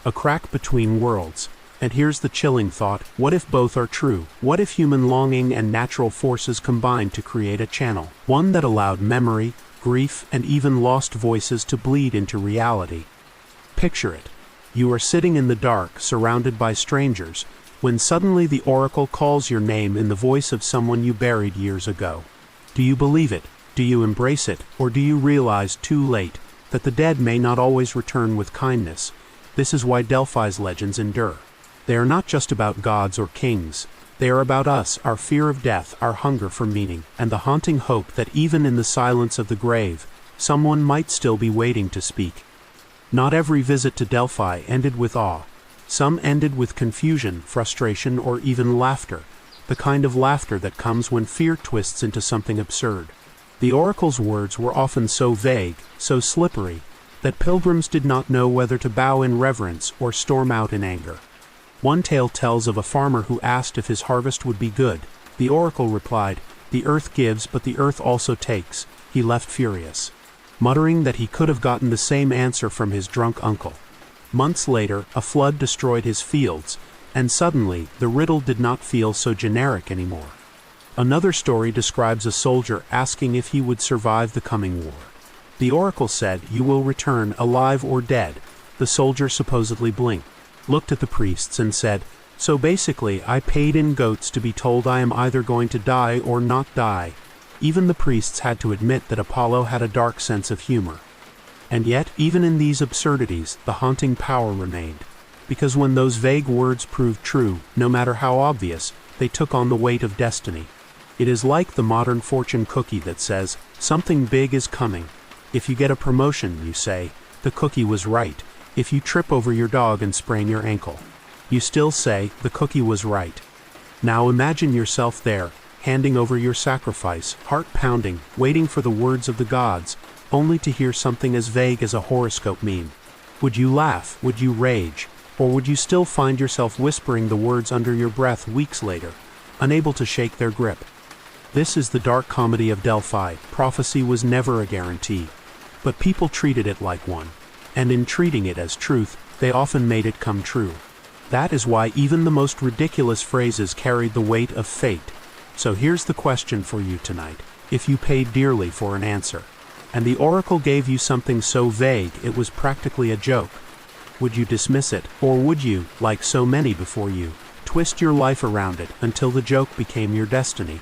A crack between worlds. And here's the chilling thought, what if both are true? What if human longing and natural forces combined to create a channel? One that allowed memory, grief, and even lost voices to bleed into reality. Picture it. You are sitting in the dark, surrounded by strangers, when suddenly the oracle calls your name in the voice of someone you buried years ago. Do you believe it? Do you embrace it? Or do you realize too late that the dead may not always return with kindness? This is why Delphi's legends endure. They are not just about gods or kings. They are about us, our fear of death, our hunger for meaning, and the haunting hope that even in the silence of the grave, someone might still be waiting to speak. Not every visit to Delphi ended with awe. Some ended with confusion, frustration, or even laughter, the kind of laughter that comes when fear twists into something absurd. The oracle's words were often so vague, so slippery, that pilgrims did not know whether to bow in reverence or storm out in anger. One tale tells of a farmer who asked if his harvest would be good. The oracle replied, "The earth gives, but the earth also takes." He left furious, muttering that he could have gotten the same answer from his drunk uncle. Months later, a flood destroyed his fields, and suddenly, the riddle did not feel so generic anymore. Another story describes a soldier asking if he would survive the coming war. The oracle said, "You will return, alive or dead." The soldier supposedly blinked, looked at the priests and said, "So basically, I paid in goats to be told I am either going to die or not die." Even the priests had to admit that Apollo had a dark sense of humor. And yet, even in these absurdities, the haunting power remained. Because when those vague words proved true, no matter how obvious, they took on the weight of destiny. It is like the modern fortune cookie that says, "Something big is coming." If you get a promotion, you say, "The cookie was right." If you trip over your dog and sprain your ankle, you still say, "The cookie was right." Now imagine yourself there, handing over your sacrifice, heart pounding, waiting for the words of the gods, only to hear something as vague as a horoscope meme. Would you laugh? Would you rage? Or would you still find yourself whispering the words under your breath weeks later, unable to shake their grip? This is the dark comedy of Delphi. Prophecy was never a guarantee, but people treated it like one. And in treating it as truth, they often made it come true. That is why even the most ridiculous phrases carried the weight of fate. So here's the question for you tonight. If you paid dearly for an answer, and the oracle gave you something so vague it was practically a joke, would you dismiss it, or would you, like so many before you, twist your life around it until the joke became your destiny?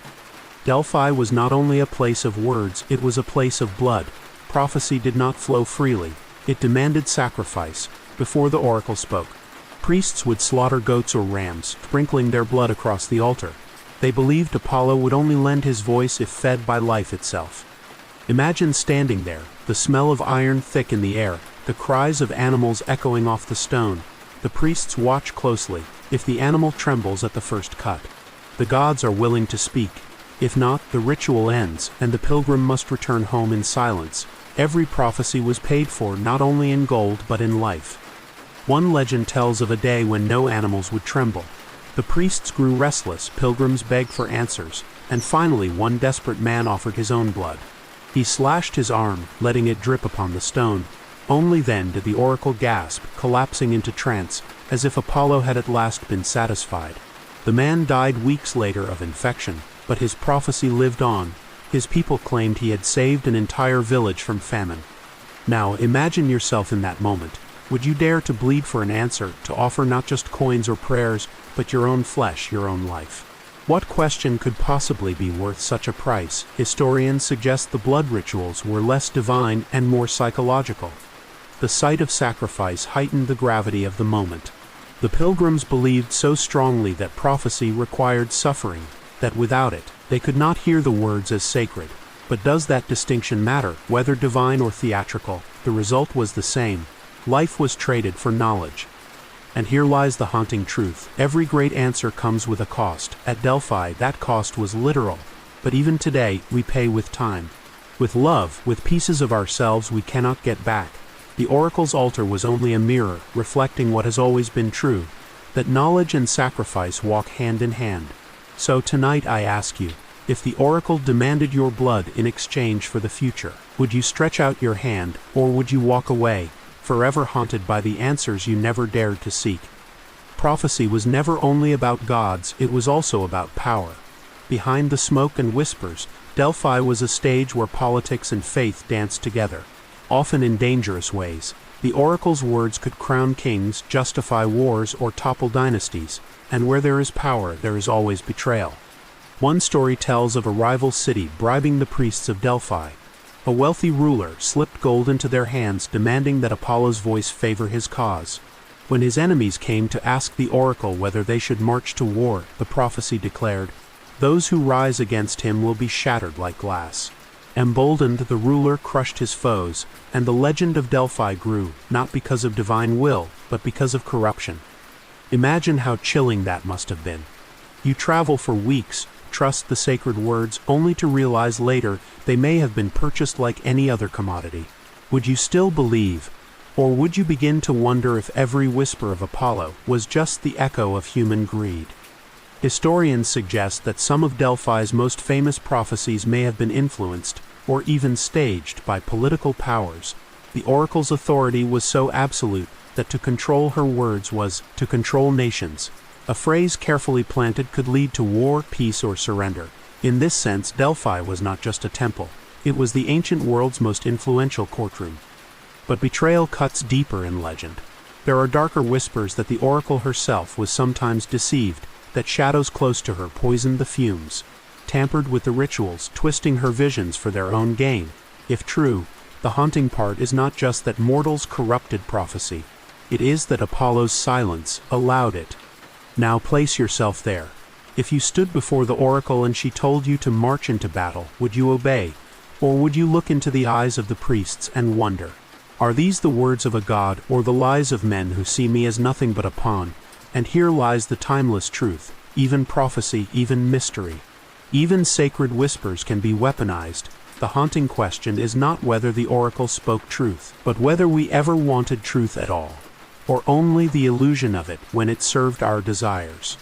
Delphi was not only a place of words, it was a place of blood. Prophecy did not flow freely. It demanded sacrifice before the oracle spoke. Priests would slaughter goats or rams, sprinkling their blood across the altar. They believed Apollo would only lend his voice if fed by life itself. Imagine standing there, the smell of iron thick in the air, the cries of animals echoing off the stone. The priests watch closely. If the animal trembles at the first cut, the gods are willing to speak. If not, the ritual ends, and the pilgrim must return home in silence. Every prophecy was paid for not only in gold but in life. One legend tells of a day when no animals would tremble. The priests grew restless, pilgrims begged for answers, and finally one desperate man offered his own blood. He slashed his arm, letting it drip upon the stone. Only then did the oracle gasp, collapsing into trance, as if Apollo had at last been satisfied. The man died weeks later of infection, but his prophecy lived on. His people claimed he had saved an entire village from famine. Now imagine yourself in that moment. Would you dare to bleed for an answer, to offer not just coins or prayers, but your own flesh, your own life? What question could possibly be worth such a price? Historians suggest the blood rituals were less divine and more psychological. The sight of sacrifice heightened the gravity of the moment. The pilgrims believed so strongly that prophecy required suffering, that without it, they could not hear the words as sacred. But does that distinction matter? Whether divine or theatrical, the result was the same. Life was traded for knowledge. And here lies the haunting truth. Every great answer comes with a cost. At Delphi, that cost was literal. But even today, we pay with time. With love, with pieces of ourselves we cannot get back. The oracle's altar was only a mirror, reflecting what has always been true, that knowledge and sacrifice walk hand in hand. So tonight I ask you, if the oracle demanded your blood in exchange for the future, would you stretch out your hand, or would you walk away, forever haunted by the answers you never dared to seek? Prophecy was never only about gods, it was also about power. Behind the smoke and whispers, Delphi was a stage where politics and faith danced together. Often in dangerous ways, the oracle's words could crown kings, justify wars, or topple dynasties, and where there is power, there is always betrayal. One story tells of a rival city bribing the priests of Delphi. A wealthy ruler slipped gold into their hands, demanding that Apollo's voice favor his cause. When his enemies came to ask the oracle whether they should march to war, the prophecy declared, "Those who rise against him will be shattered like glass." Emboldened, the ruler crushed his foes, and the legend of Delphi grew, not because of divine will, but because of corruption. Imagine how chilling that must have been. You travel for weeks, trust the sacred words, only to realize later they may have been purchased like any other commodity. Would you still believe? Or would you begin to wonder if every whisper of Apollo was just the echo of human greed? Historians suggest that some of Delphi's most famous prophecies may have been influenced, or even staged, by political powers. The oracle's authority was so absolute that to control her words was to control nations. A phrase carefully planted could lead to war, peace, or surrender. In this sense, Delphi was not just a temple. It was the ancient world's most influential courtroom. But betrayal cuts deeper in legend. There are darker whispers that the oracle herself was sometimes deceived, that shadows close to her poisoned the fumes, tampered with the rituals, twisting her visions for their own gain. If true, the haunting part is not just that mortals corrupted prophecy. It is that Apollo's silence allowed it. Now place yourself there. If you stood before the oracle and she told you to march into battle, would you obey? Or would you look into the eyes of the priests and wonder, are these the words of a god, or the lies of men who see me as nothing but a pawn? And here lies the timeless truth. Even prophecy, even mystery, even sacred whispers can be weaponized. The haunting question is not whether the oracle spoke truth, but whether we ever wanted truth at all, or only the illusion of it when it served our desires.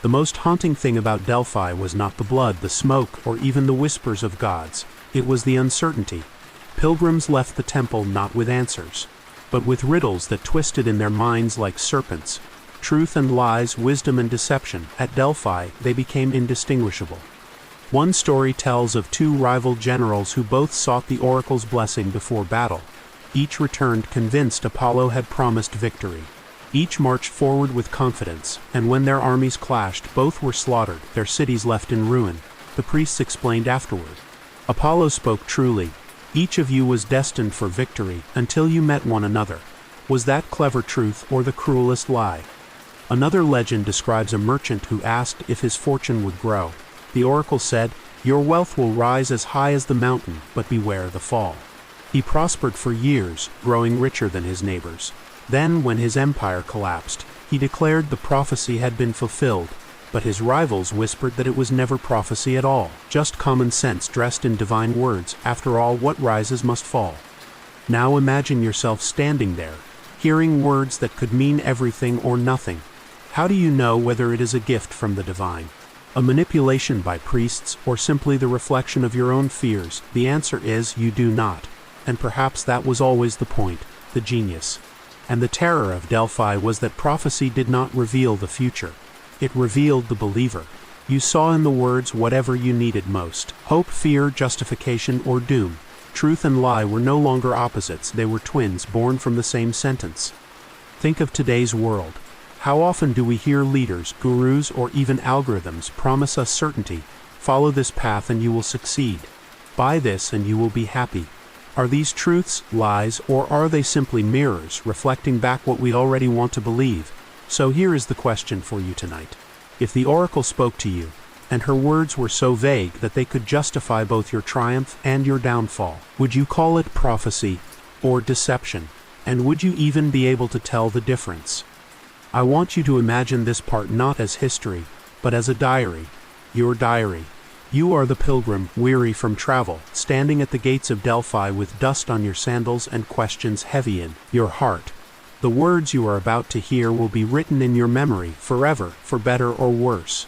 The most haunting thing about Delphi was not the blood, the smoke, or even the whispers of gods. It was the uncertainty. Pilgrims left the temple not with answers, but with riddles that twisted in their minds like serpents. Truth and lies, wisdom and deception. At Delphi, they became indistinguishable. One story tells of two rival generals who both sought the oracle's blessing before battle. Each returned convinced Apollo had promised victory. Each marched forward with confidence, and when their armies clashed, both were slaughtered, their cities left in ruin. The priests explained afterward. Apollo spoke truly. Each of you was destined for victory until you met one another. Was that clever truth or the cruelest lie? Another legend describes a merchant who asked if his fortune would grow. The oracle said, "Your wealth will rise as high as the mountain, but beware the fall." He prospered for years, growing richer than his neighbors. Then, when his empire collapsed, he declared the prophecy had been fulfilled, but his rivals whispered that it was never prophecy at all, just common sense dressed in divine words. After all, what rises must fall. Now imagine yourself standing there, hearing words that could mean everything or nothing. How do you know whether it is a gift from the divine, a manipulation by priests, or simply the reflection of your own fears? The answer is you do not. And perhaps that was always the point, the genius. And the terror of Delphi was that prophecy did not reveal the future. It revealed the believer. You saw in the words whatever you needed most: hope, fear, justification, or doom. Truth and lie were no longer opposites, they were twins born from the same sentence. Think of today's world. How often do we hear leaders, gurus, or even algorithms promise us certainty? Follow this path and you will succeed. Buy this and you will be happy. Are these truths, lies, or are they simply mirrors reflecting back what we already want to believe? So here is the question for you tonight. If the oracle spoke to you, and her words were so vague that they could justify both your triumph and your downfall, would you call it prophecy or deception? And would you even be able to tell the difference? I want you to imagine this part not as history, but as a diary. Your diary. You are the pilgrim, weary from travel, standing at the gates of Delphi with dust on your sandals and questions heavy in your heart. The words you are about to hear will be written in your memory forever, for better or worse.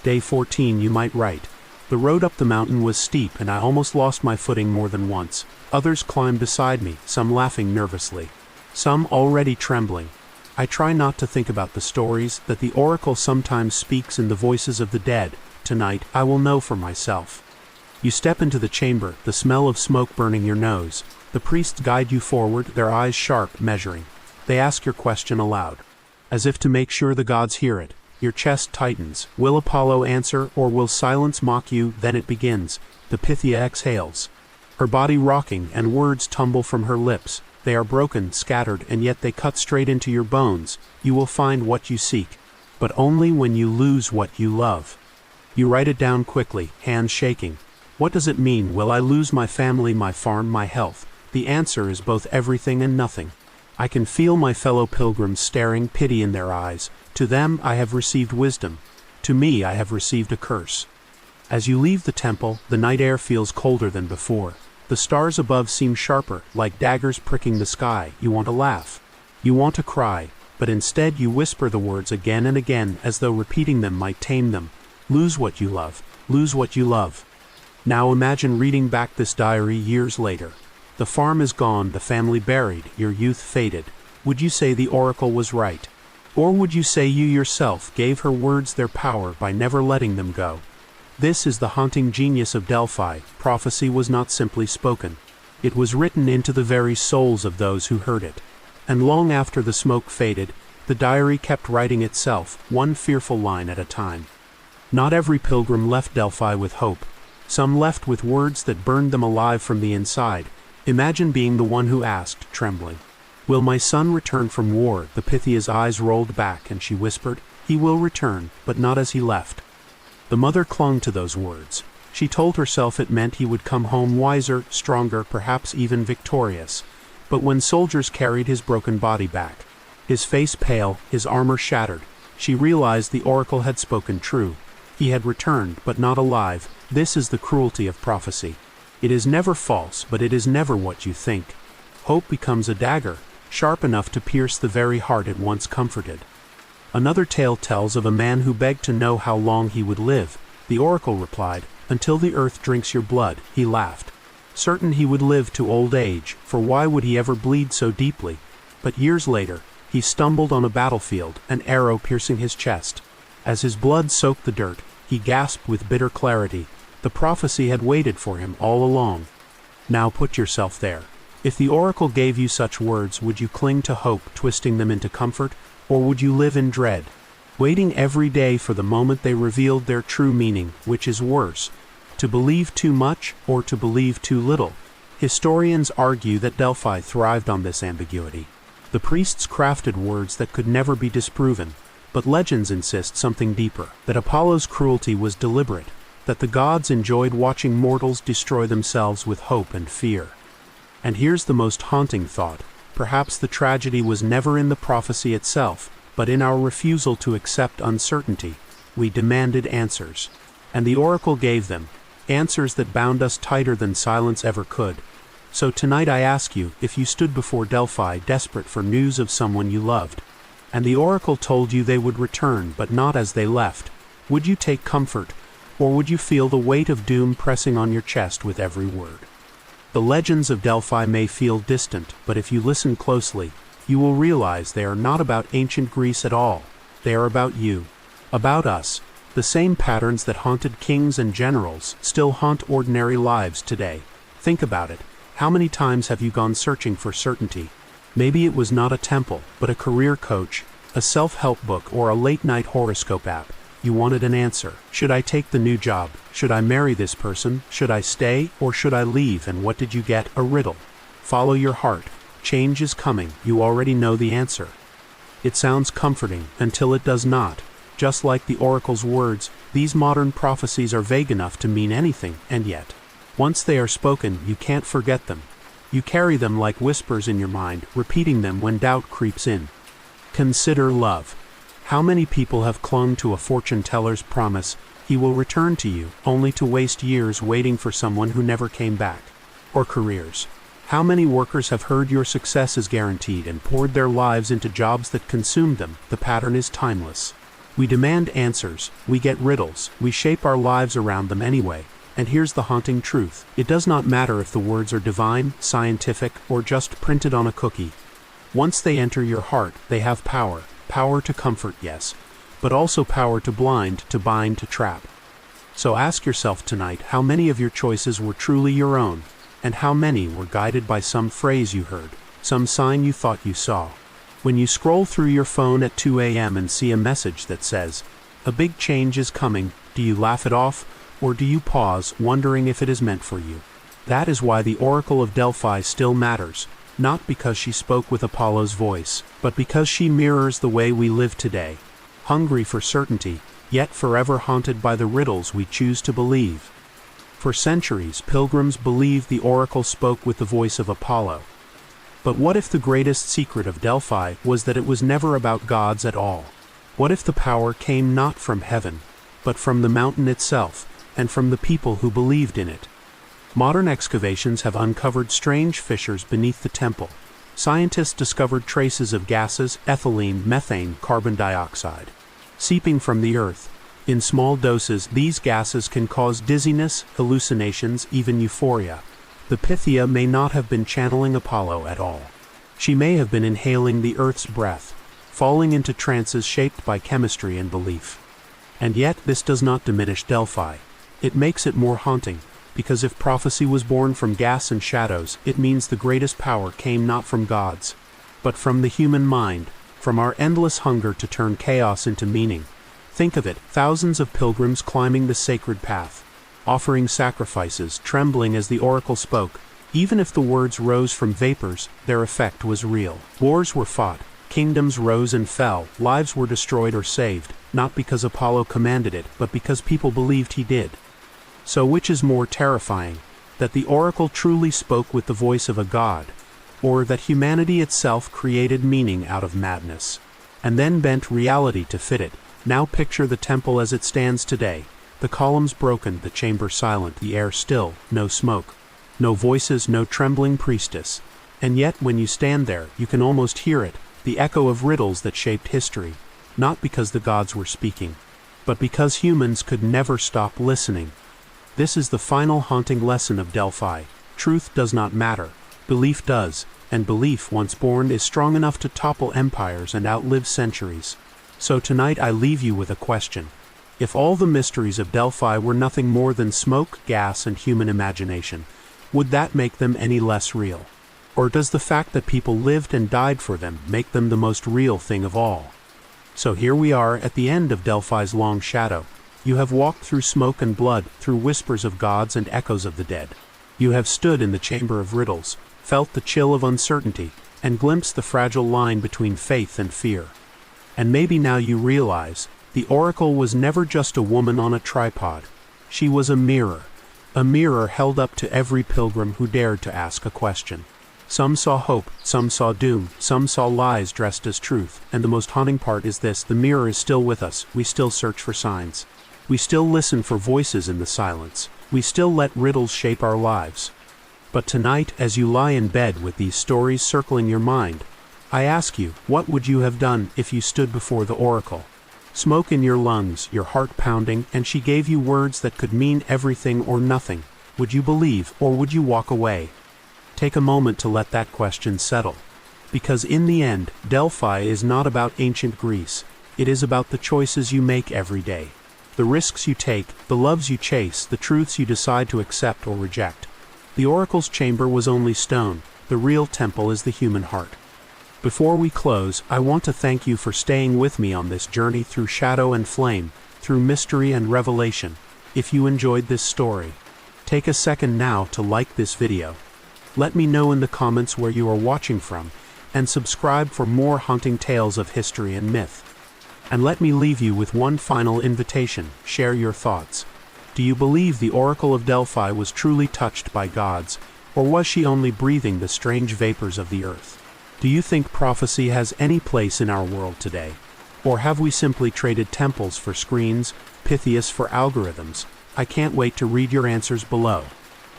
Day 14, you might write, "The road up the mountain was steep and I almost lost my footing more than once. Others climbed beside me, some laughing nervously, some already trembling. I try not to think about the stories that the oracle sometimes speaks in the voices of the dead. Tonight, I will know for myself." You step into the chamber, the smell of smoke burning your nose. The priests guide you forward, their eyes sharp, measuring. They ask your question aloud, as if to make sure the gods hear it. Your chest tightens. Will Apollo answer, or will silence mock you? Then it begins. The Pythia exhales, her body rocking, and words tumble from her lips. They are broken, scattered, and yet they cut straight into your bones. You will find what you seek, but only when you lose what you love. You write it down quickly, hands shaking. What does it mean? Will I lose my family, my farm, my health? The answer is both everything and nothing. I can feel my fellow pilgrims staring, pity in their eyes. To them I have received wisdom. To me I have received a curse. As you leave the temple, the night air feels colder than before. The stars above seem sharper, like daggers pricking the sky. You want to laugh. You want to cry, but instead you whisper the words again and again, as though repeating them might tame them. Lose what you love. Lose what you love. Now imagine reading back this diary years later. The farm is gone, the family buried, your youth faded. Would you say the oracle was right? Or would you say you yourself gave her words their power by never letting them go? This is the haunting genius of Delphi. Prophecy was not simply spoken. It was written into the very souls of those who heard it. And long after the smoke faded, the diary kept writing itself, one fearful line at a time. Not every pilgrim left Delphi with hope. Some left with words that burned them alive from the inside. Imagine being the one who asked, trembling, "Will my son return from war?" The Pythia's eyes rolled back and she whispered, "He will return, but not as he left." The mother clung to those words. She told herself it meant he would come home wiser, stronger, perhaps even victorious. But when soldiers carried his broken body back, his face pale, his armor shattered, she realized the oracle had spoken true. He had returned, but not alive. This is the cruelty of prophecy. It is never false, but it is never what you think. Hope becomes a dagger, sharp enough to pierce the very heart it once comforted. Another tale tells of a man who begged to know how long he would live. The oracle replied, "Until the earth drinks your blood." He laughed, certain he would live to old age, for why would he ever bleed so deeply? But years later, he stumbled on a battlefield, an arrow piercing his chest. As his blood soaked the dirt, he gasped with bitter clarity. The prophecy had waited for him all along. Now put yourself there. If the oracle gave you such words, would you cling to hope, twisting them into comfort? Or would you live in dread, waiting every day for the moment they revealed their true meaning? Which is worse, to believe too much or to believe too little? Historians argue that Delphi thrived on this ambiguity. The priests crafted words that could never be disproven, but legends insist something deeper, that Apollo's cruelty was deliberate, that the gods enjoyed watching mortals destroy themselves with hope and fear. And here's the most haunting thought: perhaps the tragedy was never in the prophecy itself, but in our refusal to accept uncertainty. We demanded answers, and the oracle gave them, answers that bound us tighter than silence ever could. So tonight I ask you, if you stood before Delphi desperate for news of someone you loved, and the oracle told you they would return but not as they left, would you take comfort, or would you feel the weight of doom pressing on your chest with every word? The legends of Delphi may feel distant, but if you listen closely, you will realize they are not about ancient Greece at all. They are about you, about us. The same patterns that haunted kings and generals still haunt ordinary lives today. Think about it. How many times have you gone searching for certainty? Maybe it was not a temple, but a career coach, a self-help book, or a late-night horoscope app. You wanted an answer. Should I take the new job? Should I marry this person? Should I stay, or should I leave? And what did you get? A riddle. Follow your heart. Change is coming. You already know the answer. It sounds comforting until it does not. Just like the oracle's words, these modern prophecies are vague enough to mean anything, and yet, once they are spoken, you can't forget them. You carry them like whispers in your mind, repeating them when doubt creeps in. Consider love. How many people have clung to a fortune-teller's promise, he will return to you, only to waste years waiting for someone who never came back? Or careers. How many workers have heard your success is guaranteed and poured their lives into jobs that consumed them? The pattern is timeless. We demand answers, we get riddles, we shape our lives around them anyway. And here's the haunting truth. It does not matter if the words are divine, scientific, or just printed on a cookie. Once they enter your heart, they have power. Power to comfort, yes, but also power to blind, to bind, to trap. So ask yourself tonight, how many of your choices were truly your own, and how many were guided by some phrase you heard, some sign you thought you saw? When you scroll through your phone at 2 a.m. and see a message that says, "A big change is coming," do you laugh it off? Or do you pause, wondering if it is meant for you? That is why the Oracle of Delphi still matters, not because she spoke with Apollo's voice, but because she mirrors the way we live today, hungry for certainty, yet forever haunted by the riddles we choose to believe. For centuries, pilgrims believed the oracle spoke with the voice of Apollo. But what if the greatest secret of Delphi was that it was never about gods at all? What if the power came not from heaven, but from the mountain itself, and from the people who believed in it? Modern excavations have uncovered strange fissures beneath the temple. Scientists discovered traces of gases, ethylene, methane, carbon dioxide, seeping from the earth. In small doses, these gases can cause dizziness, hallucinations, even euphoria. The Pythia may not have been channeling Apollo at all. She may have been inhaling the earth's breath, falling into trances shaped by chemistry and belief. And yet, this does not diminish Delphi. It makes it more haunting, because if prophecy was born from gas and shadows, it means the greatest power came not from gods, but from the human mind, from our endless hunger to turn chaos into meaning. Think of it, thousands of pilgrims climbing the sacred path, offering sacrifices, trembling as the oracle spoke. Even if the words rose from vapors, their effect was real. Wars were fought, kingdoms rose and fell, lives were destroyed or saved, not because Apollo commanded it, but because people believed he did. So which is more terrifying, that the oracle truly spoke with the voice of a god, or that humanity itself created meaning out of madness, and then bent reality to fit it? Now picture the temple as it stands today, the columns broken, the chamber silent, the air still, no smoke, no voices, no trembling priestess. And yet when you stand there, you can almost hear it, the echo of riddles that shaped history, not because the gods were speaking, but because humans could never stop listening. This is the final haunting lesson of Delphi. Truth does not matter. Belief does, and belief, once born, is strong enough to topple empires and outlive centuries. So tonight I leave you with a question. If all the mysteries of Delphi were nothing more than smoke, gas, and human imagination, would that make them any less real? Or does the fact that people lived and died for them make them the most real thing of all? So here we are at the end of Delphi's long shadow. You have walked through smoke and blood, through whispers of gods and echoes of the dead. You have stood in the chamber of riddles, felt the chill of uncertainty, and glimpsed the fragile line between faith and fear. And maybe now you realize, the oracle was never just a woman on a tripod. She was a mirror held up to every pilgrim who dared to ask a question. Some saw hope, some saw doom, some saw lies dressed as truth, and the most haunting part is this: the mirror is still with us. We still search for signs. We still listen for voices in the silence. We still let riddles shape our lives. But tonight, as you lie in bed with these stories circling your mind, I ask you, what would you have done if you stood before the oracle? Smoke in your lungs, your heart pounding, and she gave you words that could mean everything or nothing. Would you believe, or would you walk away? Take a moment to let that question settle. Because in the end, Delphi is not about ancient Greece. It is about the choices you make every day. The risks you take, the loves you chase, the truths you decide to accept or reject. The oracle's chamber was only stone. The real temple is the human heart. Before we close, I want to thank you for staying with me on this journey through shadow and flame, through mystery and revelation. If you enjoyed this story, take a second now to like this video. Let me know in the comments where you are watching from, and subscribe for more haunting tales of history and myth. And let me leave you with one final invitation: share your thoughts. Do you believe the Oracle of Delphi was truly touched by gods, or was she only breathing the strange vapors of the earth? Do you think prophecy has any place in our world today? Or have we simply traded temples for screens, Pythias for algorithms? I can't wait to read your answers below.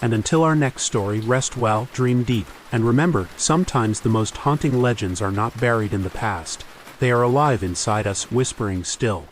And until our next story, rest well, dream deep, and remember, sometimes the most haunting legends are not buried in the past. They are alive inside us, whispering still.